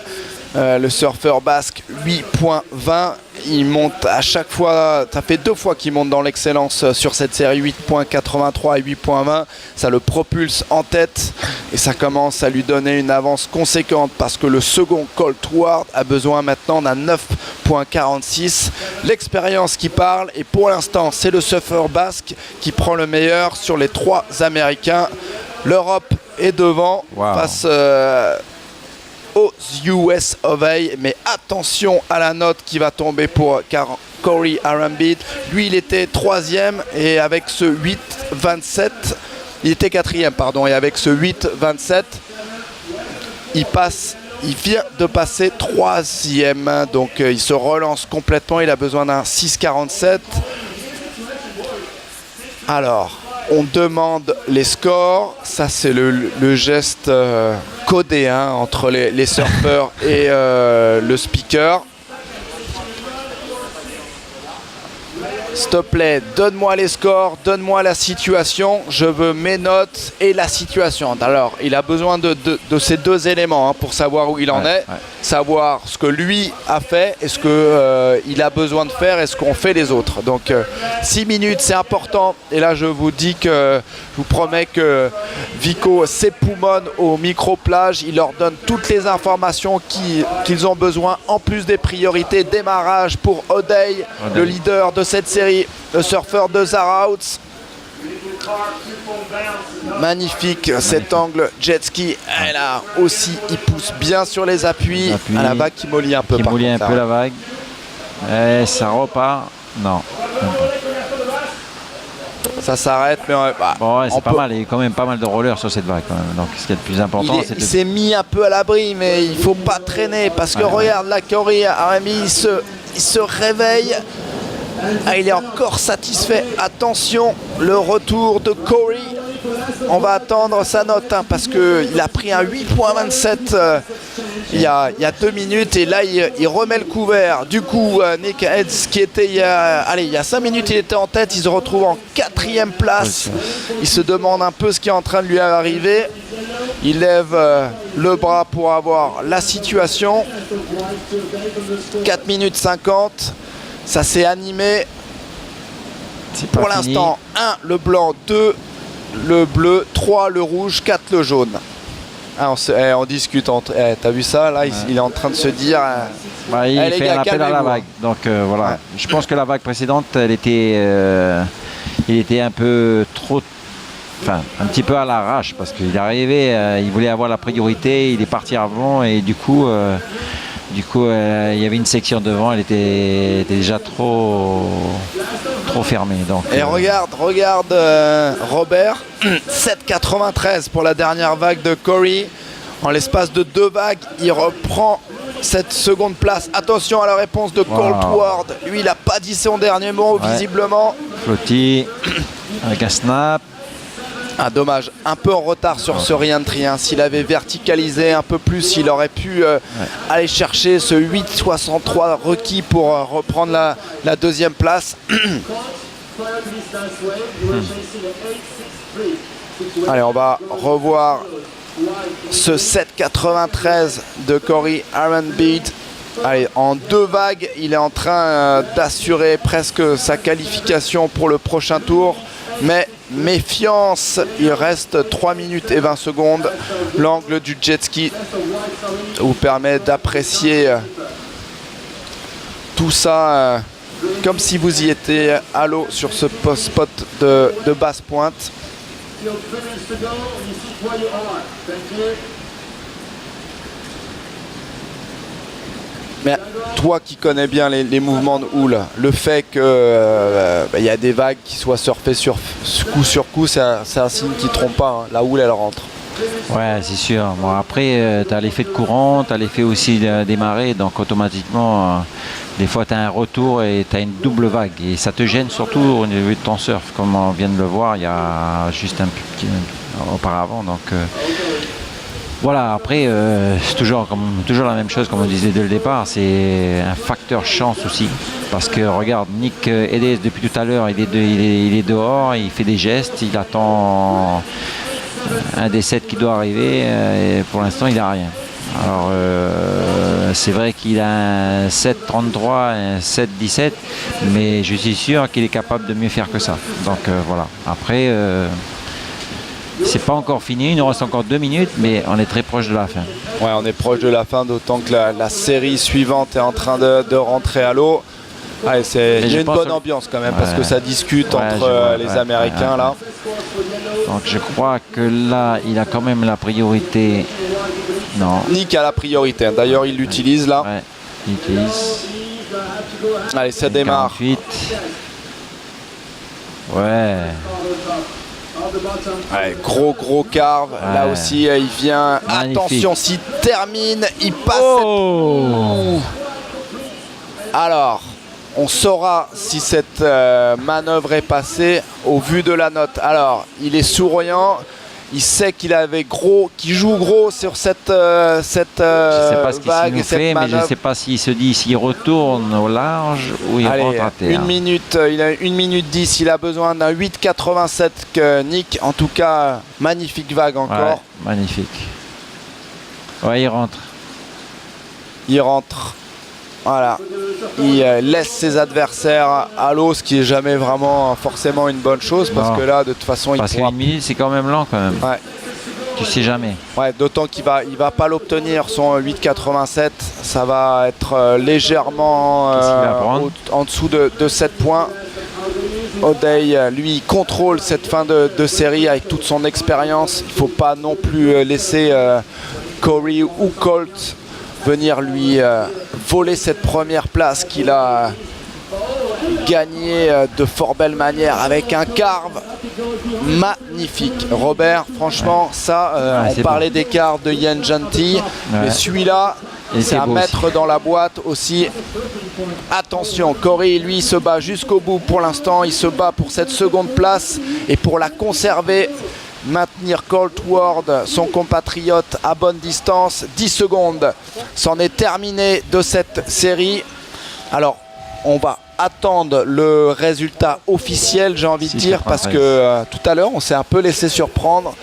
le surfeur basque, 8.20. Il monte à chaque fois, ça fait 2 fois qu'il monte dans l'excellence sur cette série, 8.83 et 8.20. Ça le propulse en tête et ça commence à lui donner une avance conséquente parce que le second Colt Ward a besoin maintenant d'un 9.46. L'expérience qui parle, et pour l'instant c'est le surfeur basque qui prend le meilleur sur les 3 Américains. L'Europe est devant face aux US of A, mais attention à la note qui va tomber pour Cory Arambide. Lui il était 3e et avec ce 8.27, il était 4e pardon, et avec ce 8.27 il vient de passer 3e, donc il se relance complètement. Il a besoin d'un 6.47. Alors on demande les scores, ça c'est le geste codé entre les surfeurs et le speaker. S'il te plaît, donne-moi les scores, donne-moi la situation, je veux mes notes et la situation. Alors, il a besoin de ces 2 éléments pour savoir où il en est, savoir ce que lui a fait et ce qu'il a besoin de faire et ce qu'ont fait les autres. Donc, 6 minutes, c'est important. Et là, je vous promets que Vico s'époumonne au micro-plage. Il leur donne toutes les informations qu'ils ont besoin, en plus des priorités. Démarrage pour O'Day, le leader de cette série. Le surfeur de Zarauts. Magnifique cet angle jet ski. Et là aussi il pousse bien sur les appuis. À la vague qui mollit un peu. Qui mollit un peu la vague. Et ça repart. Non. Ça s'arrête, mais c'est pas mal. Il y a quand même pas mal de rollers sur cette vague quand même. Donc ce qui est le plus important, il s'est mis un peu à l'abri, mais il faut pas traîner parce que regarde la Cory Arambide, il se réveille. Il est encore satisfait. Attention, le retour de Cory. On va attendre sa note parce qu'il a pris un 8.27 il y a 2 minutes et là il remet le couvert. Du coup, Nick Heads qui était il y a 5 minutes, il était en tête, il se retrouve en 4e place. Il se demande un peu ce qui est en train de lui arriver. Il lève le bras pour avoir la situation. 4 minutes 50. Ça s'est animé. Pour l'instant, 1 le blanc, 2 le bleu, 3 le rouge, 4 le jaune. On discute entre. T'as vu ça là, il est en train de se dire. Il fait un appel à la vague. Donc voilà. Ouais. Je pense que la vague précédente, il était un peu trop. Enfin, un petit peu à l'arrache parce qu'il est arrivé, il voulait avoir la priorité, il est parti avant et du coup, il y avait une section devant, elle était déjà trop fermée. Donc, et regarde Robert, 7,93 pour la dernière vague de Cory. En l'espace de 2 vagues, il reprend cette seconde place. Attention à la réponse de Colt Ward. Lui, il n'a pas dit son dernier mot, visiblement. Flotti avec un snap. Ah, dommage, un peu en retard sur ce re-entry. S'il avait verticalisé un peu plus, il aurait pu aller chercher ce 8,63 requis pour reprendre la deuxième place. Allez, on va revoir ce 7,93 de Corey Arenbeet. Allez, en 2 vagues, il est en train d'assurer presque sa qualification pour le prochain tour. Mais méfiance, il reste 3 minutes et 20 secondes. L'angle du jet ski vous permet d'apprécier tout ça comme si vous y étiez à l'eau sur ce spot de basse pointe. Mais toi qui connais bien les mouvements de houle, le fait qu'il y a des vagues qui soient surfées sur coup, c'est un signe qui ne trompe pas. La houle, elle rentre. Ouais, c'est sûr. Bon, après, tu as l'effet de courant, tu as l'effet aussi des marées, donc automatiquement, des fois, tu as un retour et tu as une double vague. Et ça te gêne surtout au niveau de ton surf, comme on vient de le voir il y a juste un petit auparavant. Donc, voilà, après, c'est toujours la même chose, comme on disait dès le départ, c'est un facteur chance aussi. Parce que regarde, Nick Edes, depuis tout à l'heure, il est dehors, il fait des gestes, il attend un des 7 qui doit arriver, et pour l'instant, il n'a rien. Alors, c'est vrai qu'il a un 7,33, un 7,17, mais je suis sûr qu'il est capable de mieux faire que ça. Donc, voilà. Après... c'est pas encore fini, il nous reste encore 2 minutes, mais on est très proche de la fin. Ouais, on est proche de la fin, d'autant que la série suivante est en train de rentrer à l'eau. Ouais, il y a une bonne ambiance quand même, parce que ça discute entre les Américains là. Donc je crois que là, il a quand même la priorité. Non. Nick a la priorité, d'ailleurs il l'utilise là. Ouais, il utilise. Allez, ça démarre. 48. Ouais. Ouais, gros carve, là aussi il vient, magnifique. Attention s'il termine, il passe Alors, on saura si cette manœuvre est passée au vu de la note. Alors, il est souriant, il sait qu'il joue gros sur cette je sais pas ce vague, qu'il fait, mais je ne sais pas s'il se dit s'il retourne au large ou il rentre à terre. Il a 1 minute 10, il a besoin d'un 8,87 que Nick. En tout cas, magnifique vague encore. Ouais, magnifique. Ouais, il rentre. Il rentre. Voilà. Il laisse ses adversaires à l'eau, ce qui est jamais vraiment forcément une bonne chose, parce que là, de toute façon, il pourra... Parce qu'une minute, c'est quand même lent quand même. Ouais. Tu sais jamais. Ouais, d'autant qu'il va pas l'obtenir, son 8,87. Ça va être légèrement en dessous de 7 points. O'Day, lui, contrôle cette fin de série avec toute son expérience. Il ne faut pas non plus laisser Corey ou Colt venir lui voler cette première place qu'il a gagnée de fort belle manière avec un carve magnifique. Robert, franchement, ça, on parlait des carves de Ian Genty, mais celui-là, c'est à mettre dans la boîte aussi. Attention, Corey, lui, se bat jusqu'au bout pour l'instant. Il se bat pour cette seconde place et pour la conserver. Maintenir Colt Ward, son compatriote, à bonne distance. 10 secondes. C'en est terminé de cette série. Alors, on va attendre le résultat officiel, j'ai envie de dire, parce que tout à l'heure, on s'est un peu laissé surprendre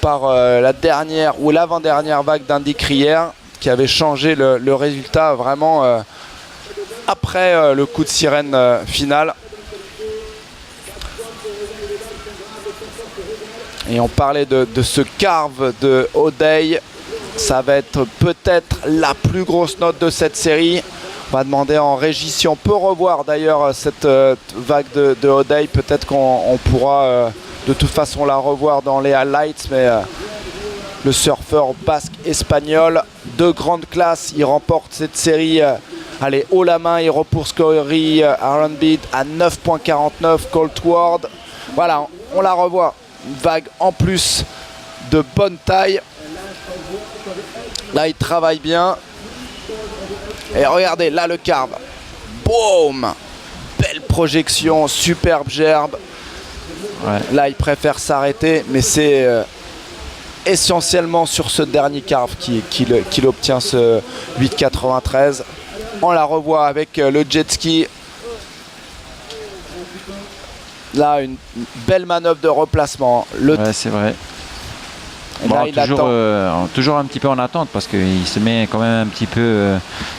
par la dernière ou l'avant-dernière vague d'Andy Krier qui avait changé le résultat vraiment après le coup de sirène final. Et on parlait de ce carve de O'Day. Ça va être peut-être la plus grosse note de cette série. On va demander en régie si on peut revoir d'ailleurs cette vague de O'Day. Peut-être qu'on pourra de toute façon la revoir dans les highlights. Mais le surfeur basque espagnol de grande classe, il remporte cette série. Allez, haut la main, il repousse Corey Arenbeet à 9,49. Colt Ward. Voilà, on la revoit. Une vague en plus de bonne taille. Là, il travaille bien. Et regardez, là le carve. Boum! Belle projection, superbe gerbe. Ouais. Là, il préfère s'arrêter, mais c'est essentiellement sur ce dernier carve qu'il obtient ce 8,93. On la revoit avec le jet ski. Là, une belle manœuvre de replacement. Ouais, c'est vrai. Bon, là, il toujours un petit peu en attente parce qu'il se met quand même un petit peu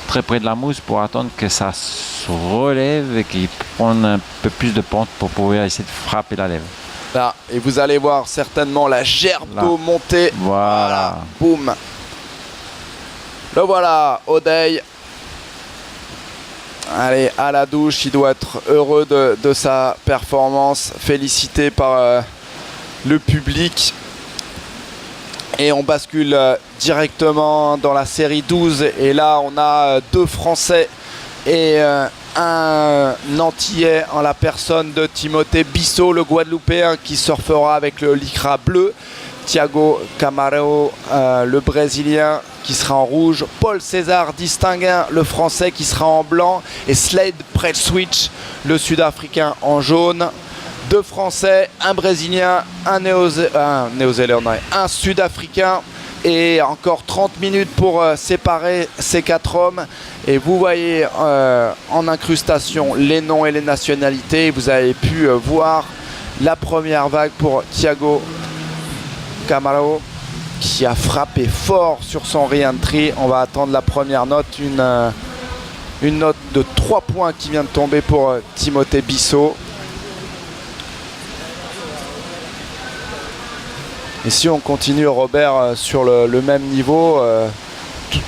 très près de la mousse pour attendre que ça se relève et qu'il prenne un peu plus de pente pour pouvoir essayer de frapper la lèvre. Là, et vous allez voir certainement la gerbe d'eau monter. Voilà. Boum. Le voilà, O'Day. Allez, à la douche, il doit être heureux de sa performance, félicité par le public. Et on bascule directement dans la série 12. Et là, on a 2 Français et un Antillais en la personne de Timothée Bissot, le Guadeloupéen qui surfera avec le lycra bleu. Thiago Camarao, le Brésilien, qui sera en rouge. Paul César Distinguin, le Français, qui sera en blanc. Et Slade Prelswitch, le Sud-Africain, en jaune. 2 Français, un Brésilien, un Néo-Zélandais, un Sud-Africain. Et encore 30 minutes pour séparer ces 4 hommes. Et vous voyez en incrustation les noms et les nationalités. Vous avez pu voir la première vague pour Thiago Camarao, qui a frappé fort sur son re-entry. On va attendre la première note, une note de 3 points qui vient de tomber pour Timothée Bissot. Et si on continue, Robert, sur le même niveau,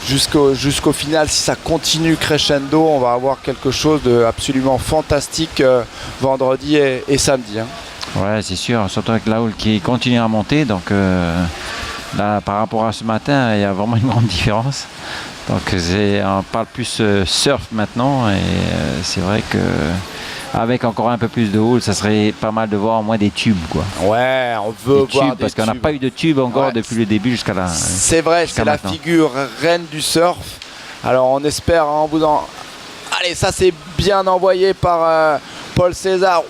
jusqu'au final, si ça continue crescendo, on va avoir quelque chose d'absolument fantastique vendredi et samedi. Hein. Ouais, c'est sûr, surtout avec la houle qui continue à monter. Donc là, par rapport à ce matin, il y a vraiment une grande différence. Donc on parle plus surf maintenant et c'est vrai que avec encore un peu plus de houle, ça serait pas mal de voir au moins des tubes, quoi. Ouais, on veut des voir tubes, parce qu'on n'a pas eu de tubes encore depuis le début jusqu'à là. C'est vrai, c'est la figure reine du surf. Alors on espère Allez, ça c'est bien envoyé par Paul César.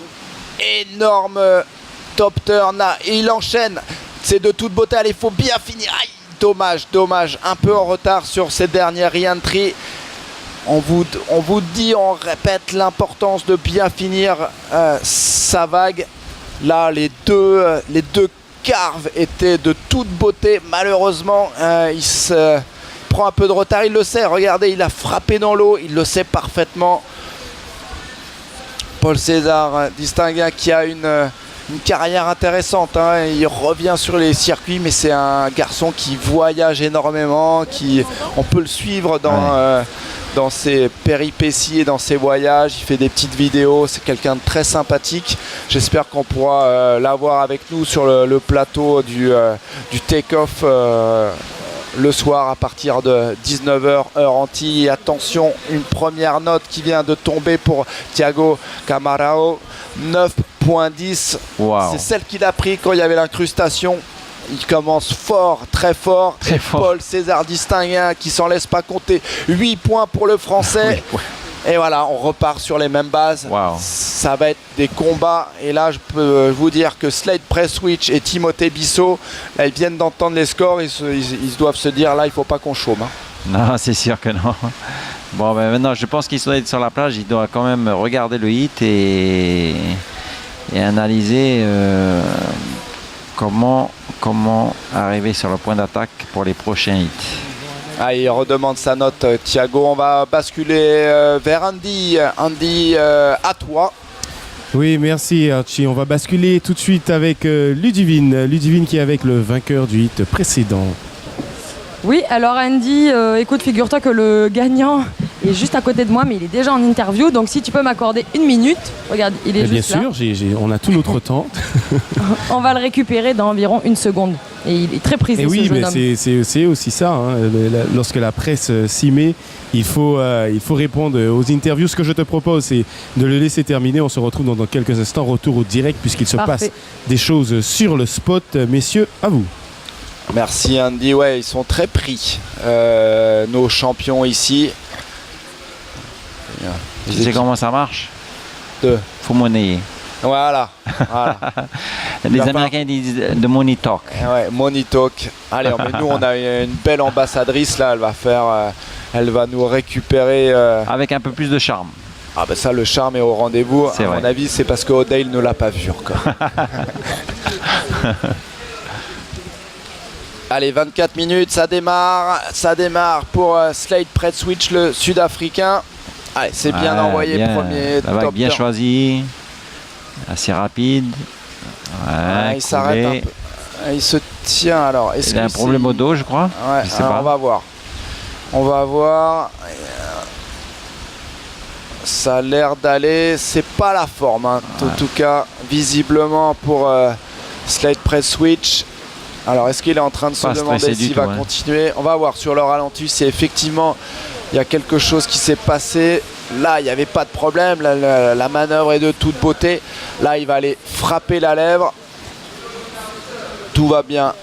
Énorme top turn là. Et il enchaîne. C'est de toute beauté. Allez, il faut bien finir. Aïe, dommage. Un peu en retard sur ces dernières re-entry. On vous dit, on répète l'importance de bien finir sa vague. Là, les deux carves étaient de toute beauté. Malheureusement, il se prend un peu de retard. Il le sait. Regardez, il a frappé dans l'eau. Il le sait parfaitement. Paul César Distinguin qui a une carrière intéressante. Hein. Il revient sur les circuits, mais c'est un garçon qui voyage énormément. On peut le suivre dans ses péripéties et dans ses voyages. Il fait des petites vidéos. C'est quelqu'un de très sympathique. J'espère qu'on pourra l'avoir avec nous sur le plateau du take-off le soir à partir de 19h heure Antilles. Attention, une première note qui vient de tomber pour Thiago Camarao, 9.10. Wow. C'est celle qu'il a pris quand il y avait l'incrustation. Il commence fort, très fort. Très fort. Paul César Distinguin qui s'en laisse pas compter. 8 points pour le Français. Et voilà, on repart sur les mêmes bases. Wow. Ça va être des combats. Et là, je peux vous dire que Slade Prelswitch et Timothée Bissot, là, ils viennent d'entendre les scores. Ils doivent se dire, là, il ne faut pas qu'on chôme. Hein. Non, c'est sûr que non. Bon, ben maintenant, je pense qu'il doit être sur la plage. Il doit quand même regarder le hit et analyser comment arriver sur le point d'attaque pour les prochains hits. Ah, il redemande sa note, Thiago. On va basculer vers Andy. Andy, à toi. Oui, merci Archie. On va basculer tout de suite avec Ludivine. Ludivine qui est avec le vainqueur du hit précédent. Oui, alors Andy, écoute, figure-toi que le gagnant est juste à côté de moi, mais il est déjà en interview. Donc si tu peux m'accorder 1 minute, regarde, il est juste là. Bien sûr, on a tout notre temps. On va le récupérer dans environ 1 seconde. Et il est très prisé, et oui, ce jeune mais homme. c'est aussi ça. Hein. Lorsque la presse s'y met, il faut répondre aux interviews. Ce que je te propose, c'est de le laisser terminer. On se retrouve dans quelques instants. Retour au direct, puisqu'il se passe des choses sur le spot. Messieurs, à vous. Merci Andy. Ouais, ils sont très pris, nos champions ici. Tu sais comment ça marche? Faut monnayer. Voilà. Les Américains disent de money talk. Ouais, money talk. Allez, mais nous on a une belle ambassadrice là, elle va nous récupérer. Avec un peu plus de charme. Ah bah ça, le charme est au rendez-vous. À vrai. mon avis, c'est parce que O'Dale ne l'a pas vu encore. Allez, 24 minutes, ça démarre pour Slade Prestwich, le Sud-Africain. Allez, c'est bien envoyé, premier. La vague bien choisi, assez rapide. Il s'arrête un peu. Il se tient alors. Il a un problème au dos, je crois. Ouais, je sais pas. On va voir. Ça a l'air d'aller. C'est pas la forme, hein. En tout cas, visiblement pour Slade Prestwich. Alors, est-ce qu'il est en train de se demander s'il va continuer? On va voir sur le ralenti si effectivement il y a quelque chose qui s'est passé. Là, il n'y avait pas de problème. La manœuvre est de toute beauté. Là, il va aller frapper la lèvre. Tout va bien.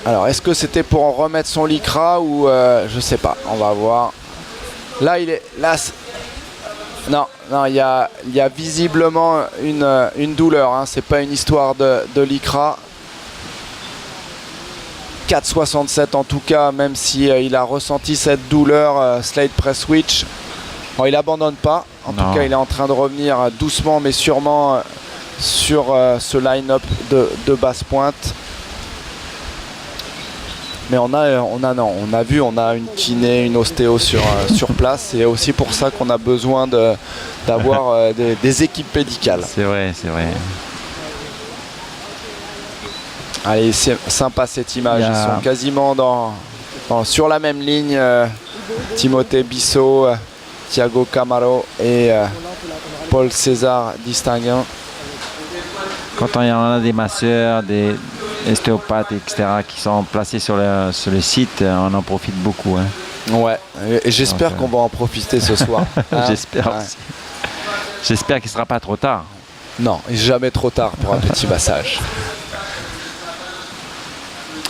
Alors, est-ce que c'était pour en remettre son lycra ou je sais pas. On va voir. Là, il est là. Non, il y a visiblement une douleur. Hein. C'est pas une histoire de lycra. 4,67 en tout cas, même si il a ressenti cette douleur, Slade Prestwich. Bon, il abandonne pas. En tout cas, il est en train de revenir doucement mais sûrement sur ce line-up de basse pointe. Mais on a une kiné, une ostéo sur place. C'est aussi pour ça qu'on a besoin d'avoir des équipes médicales. C'est vrai. Allez, c'est sympa cette image. Ils sont quasiment sur la même ligne. Timothée Bissot, Thiago Camaro et Paul César Distinguin. Quand il y en a des masseurs, des ostéopathes, etc., qui sont placés sur le site, on en profite beaucoup. Hein. Ouais, et j'espère qu'on va en profiter ce soir. Hein. J'espère aussi. J'espère qu'il ne sera pas trop tard. Non, jamais trop tard pour un petit massage.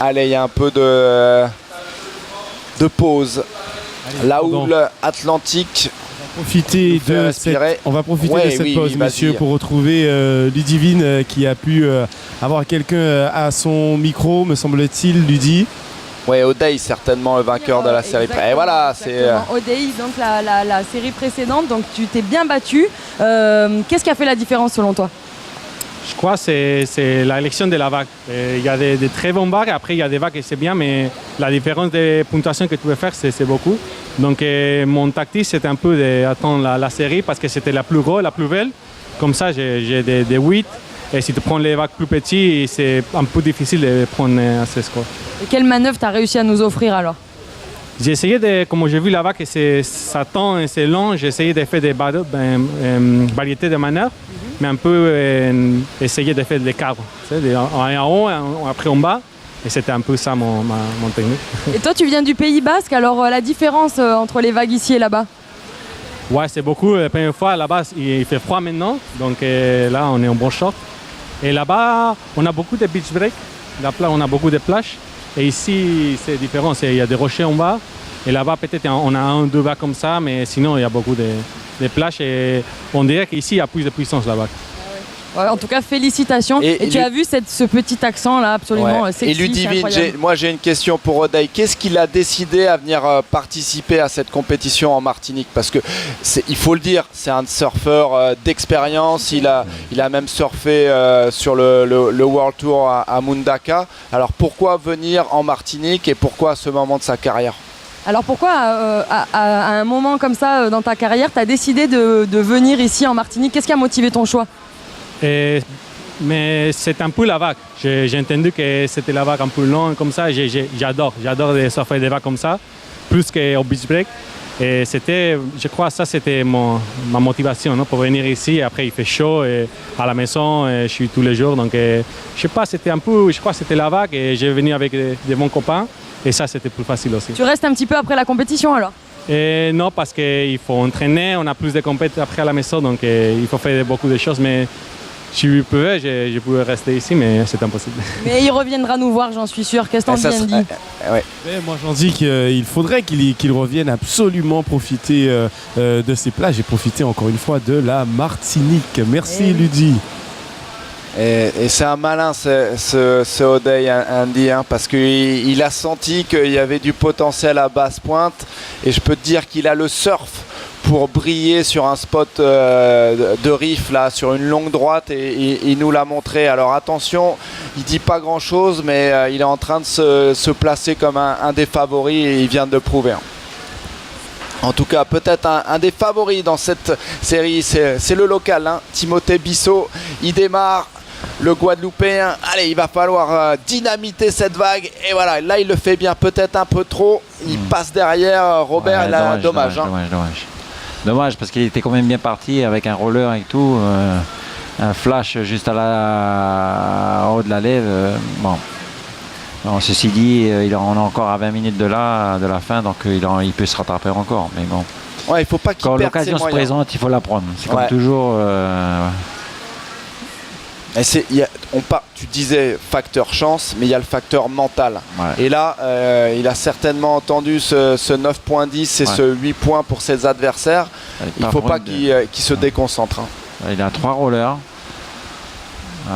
Allez, il y a un peu de pause. La houle atlantique. On va profiter de cette pause, messieurs, pour retrouver Ludivine qui a pu avoir quelqu'un à son micro, me semble-t-il, Ludi. Oui, O'Day, certainement le vainqueur de la série. Et voilà, c'est O'Day, donc la série précédente. Donc tu t'es bien battu. Qu'est-ce qui a fait la différence selon toi? Je crois que c'est l'élection de la vague. Il y a des très bonnes vagues, après il y a des vagues et c'est bien, mais la différence de puntuation que tu peux faire, c'est beaucoup. Donc mon tactique, c'était un peu d'attendre la série parce que c'était la plus grosse, la plus belle. Comme ça, j'ai des 8. Et si tu prends les vagues plus petites, c'est un peu difficile de prendre à ce score. Et quelle manœuvre tu as réussi à nous offrir alors? J'ai essayé comme j'ai vu la vague, ça tend et c'est long, j'ai essayé de faire des variétés de manœuvres. Mais un peu essayer de faire des cadres, en haut, après en bas, et c'était un peu ça mon technique. Et toi, tu viens du Pays Basque, alors la différence entre les vagues ici et là-bas? Ouais, c'est beaucoup. La première fois, là-bas, il fait froid maintenant, donc là, on est en bon short. Et là-bas, on a beaucoup de beach break, là, on a beaucoup de plages, et ici, c'est différent, il y a des rochers en bas, et là-bas, peut-être on a 1 ou 2 vagues comme ça, mais sinon, il y a beaucoup de plages et on dirait qu'ici il y a plus de puissance là-bas. Ouais, en tout cas, félicitations. Et tu as vu ce petit accent là, absolument sexy. Et Ludivine, moi j'ai une question pour O'Day. Qu'est-ce qu'il a décidé à venir participer à cette compétition en Martinique? Parce que il faut le dire, c'est un surfeur d'expérience. Il a même surfé sur le World Tour à Mundaka. Alors pourquoi venir en Martinique et pourquoi à ce moment de sa carrière? Alors pourquoi à un moment comme ça dans ta carrière, tu as décidé de venir ici en Martinique? Qu'est-ce qui a motivé ton choix? Mais c'est un peu la vague. J'ai entendu que c'était la vague un peu longue comme ça. J'adore surfer des vagues comme ça, plus qu'au beach break. Et je crois que ça c'était ma motivation pour venir ici. Après il fait chaud et à la maison, je suis tous les jours. Donc je sais pas, je crois que c'était la vague et j'ai venu avec des bons copains. Et ça, c'était plus facile aussi. Tu restes un petit peu après la compétition alors? Non, parce qu'il faut entraîner, on a plus de compétitions après à la maison, donc il faut faire beaucoup de choses. Mais Si je pouvais, je pouvais rester ici, mais c'est impossible. Mais il reviendra nous voir, j'en suis sûr. Qu'est-ce que t'en dis, Andy? Mais moi j'en dis qu'il faudrait qu'il revienne absolument profiter de ces plages et profiter encore une fois de la Martinique. Merci Ludi. Et c'est un malin ce O'Day, Andy, hein, parce qu'il a senti qu'il y avait du potentiel à basse pointe, et je peux te dire qu'il a le surf pour briller sur un spot de riff là, sur une longue droite, et il nous l'a montré. Alors attention, il dit pas grand chose, mais il est en train de se placer comme un des favoris, et il vient de le prouver. En tout cas, peut-être un des favoris dans cette série, c'est le local, hein, Timothée Bissot. Il démarre, le Guadeloupéen. Allez, il va falloir dynamiter cette vague. Et voilà, là, il le fait bien, peut-être un peu trop. Il passe derrière Robert. Ouais, dommage. Dommage, parce qu'il était quand même bien parti avec un roller et tout. Un flash juste en haut de la lève. Bon, ceci dit, on est encore à 20 minutes de la fin, donc il peut se rattraper encore. Mais bon. Ouais, il faut pas qu'il quand perde l'occasion ses se moyens. présente, il faut la prendre. C'est comme toujours. Et tu disais facteur chance, mais il y a le facteur mental. Ouais. Et là, il a certainement entendu ce 9.10 et ce 8 points pour ses adversaires. Il ne faut pas qu'il se déconcentre. Hein. Il a 3 rollers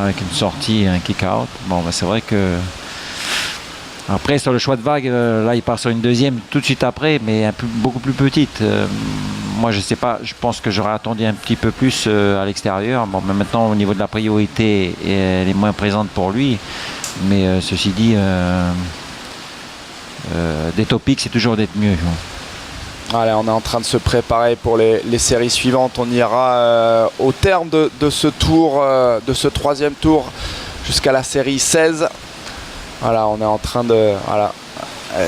avec une sortie et un kick-out. Bon, c'est vrai que... Après, sur le choix de vague, là, il part sur une deuxième tout de suite après, mais beaucoup plus petite. Moi, je sais pas, je pense que j'aurais attendu un petit peu plus à l'extérieur. Bon, mais maintenant, au niveau de la priorité, elle est moins présente pour lui. Mais ceci dit, des topics, c'est toujours d'être mieux. Allez, on est en train de se préparer pour les séries suivantes. On ira au terme de ce tour, de ce 3e tour, jusqu'à la série 16. Voilà, on est en train de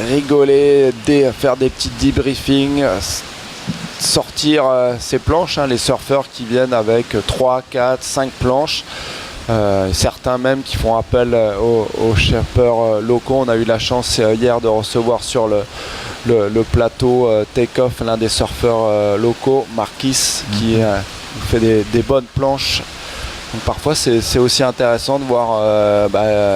rigoler, faire des petits debriefings, sortir ces planches, hein, les surfeurs qui viennent avec 3, 4, 5 planches. Certains même qui font appel aux surfeurs locaux. On a eu la chance hier de recevoir sur le plateau Take-Off l'un des surfeurs locaux, Marquis, qui fait des bonnes planches. Donc parfois c'est aussi intéressant de voir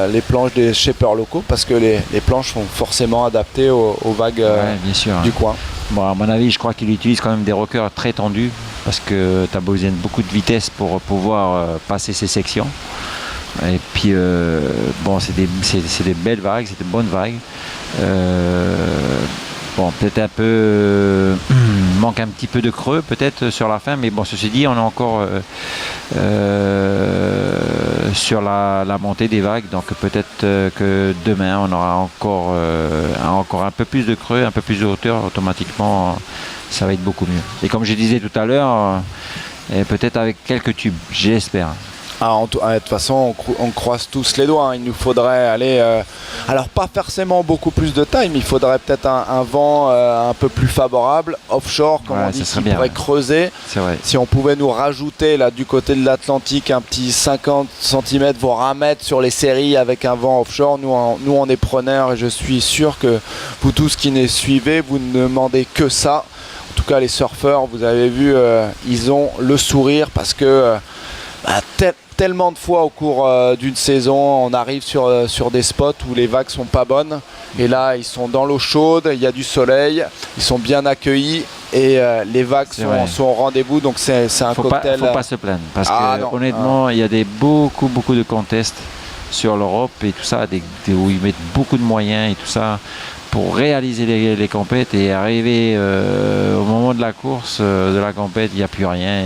les planches des shapers locaux, parce que les planches sont forcément adaptées aux vagues bien sûr, du coin. Bon, à mon avis, je crois qu'il utilise quand même des rockers très tendus, parce que tu as besoin de beaucoup de vitesse pour pouvoir passer ces sections. Et puis c'est des belles vagues, c'est des bonnes vagues. Peut-être un peu manque un petit peu de creux peut-être sur la fin, mais bon, ceci dit, on est encore sur la montée des vagues, donc peut-être que demain on aura encore un peu plus de creux, un peu plus de hauteur. Automatiquement ça va être beaucoup mieux. Et comme je disais tout à l'heure, peut-être avec quelques tubes, j'espère. De toute façon, on croise tous les doigts. Hein. Il nous faudrait aller... alors, pas forcément beaucoup plus de taille, mais il faudrait peut-être un vent un peu plus favorable, offshore, comme on dit, qui pourrait creuser. C'est vrai. Si on pouvait nous rajouter, là, du côté de l'Atlantique, un petit 50 cm, voire 1 mètre sur les séries avec un vent offshore, nous on est preneurs, et je suis sûr que vous tous qui nous suivez, vous ne demandez que ça. En tout cas, les surfeurs, vous avez vu, ils ont le sourire, parce que... tellement de fois au cours d'une saison, on arrive sur des spots où les vagues sont pas bonnes, et là ils sont dans l'eau chaude, il y a du soleil, ils sont bien accueillis, et les vagues sont au rendez-vous, donc c'est un cocktail. Faut pas se plaindre, parce que honnêtement, il y a beaucoup de contests sur l'Europe et tout ça, où ils mettent beaucoup de moyens et tout ça pour réaliser les compètes, et arriver au moment de la course, de la compète, il n'y a plus rien.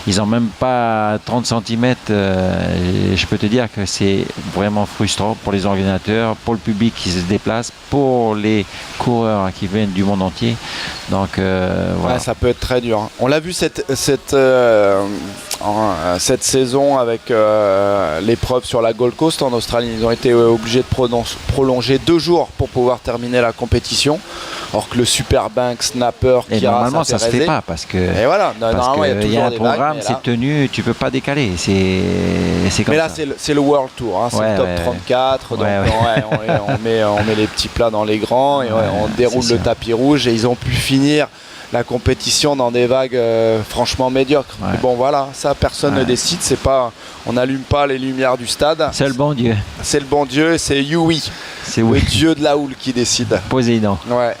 Ils n'ont même pas 30 cm. Et je peux te dire que c'est vraiment frustrant pour les organisateurs, pour le public qui se déplace, pour les coureurs qui viennent du monde entier. Donc voilà. Ouais, ça peut être très dur. On l'a vu cette saison avec l'épreuve sur la Gold Coast en Australie. Ils ont été obligés de prolonger 2 jours pour pouvoir terminer la compétition, or que le Superbank Snapper qui normalement ça se fait pas, parce que et voilà, normalement il y a un programme, c'est tenu, tu peux pas décaler, c'est comme mais là ça. c'est le World Tour, hein, c'est le top 34, donc on met les petits plats dans les grands, et on déroule le tapis rouge, et ils ont pu finir la compétition dans des vagues franchement médiocres. Ouais. Mais bon voilà, ça personne ne décide, c'est pas, on n'allume pas les lumières du stade. C'est le bon Dieu. C'est le bon Dieu, c'est Yui, C'est le oui. dieu de la houle qui décide. Poséidon. Ouais.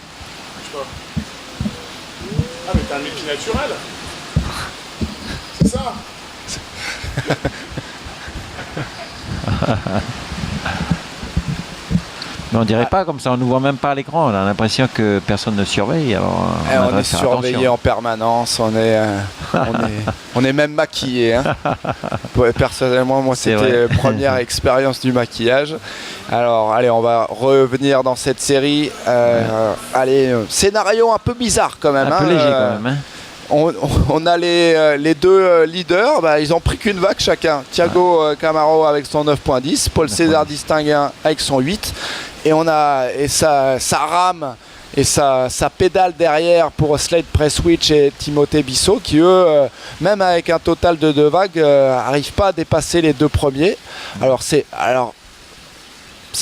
Ah mais t'es un multinaturel. C'est ça. Mais on dirait pas comme ça, on ne nous voit même pas à l'écran, on a l'impression que personne ne surveille. Alors On devrait est faire surveillé attention. en permanence, on est même maquillé. Hein. Personnellement, moi C'est c'était vrai. la première expérience du maquillage. Alors allez, on va revenir dans cette série. Allez, scénario un peu bizarre quand même. Un peu léger quand même. Hein. On a les deux leaders, ils ont pris qu'une vague chacun. Thiago Camaro avec son 9.10, Paul César Distinguin avec son 8. Et ça rame et ça pédale derrière pour Slade Prestwich et Timothée Bissot qui eux, même avec un total de 2 vagues, n'arrivent pas à dépasser les 2 premiers. Alors c'est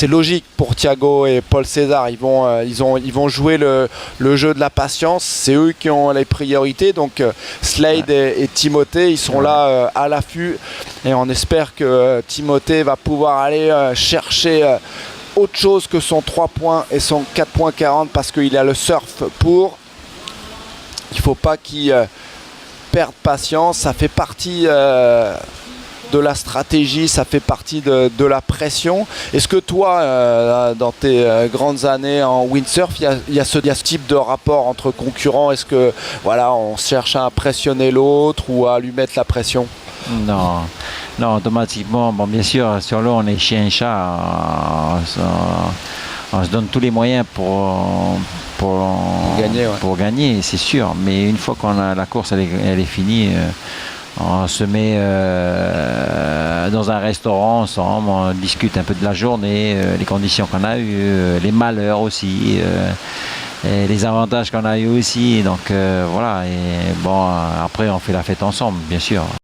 logique pour Thiago et Paul César, ils vont jouer le jeu de la patience, c'est eux qui ont les priorités, donc Slade et Timothée, ils sont là à l'affût et on espère que Timothée va pouvoir aller chercher autre chose que son 3 points et son 4.40 parce qu'il a le surf pour. Il ne faut pas qu'il perde patience, ça fait partie de la stratégie, ça fait partie de la pression. Est-ce que toi, dans tes grandes années en windsurf, il y a ce type de rapport entre concurrents? Est-ce que voilà, on cherche à impressionner l'autre ou à lui mettre la pression? Non, automatiquement, bon, bien sûr, sur l'eau, on est chien et chat, on se donne tous les moyens pour gagner, c'est sûr. Mais une fois qu'on a la course, elle est finie, on se met dans un restaurant ensemble, on discute un peu de la journée, les conditions qu'on a eues, les malheurs aussi. Et les avantages qu'on a eu aussi, donc voilà, et bon, après on fait la fête ensemble, bien sûr.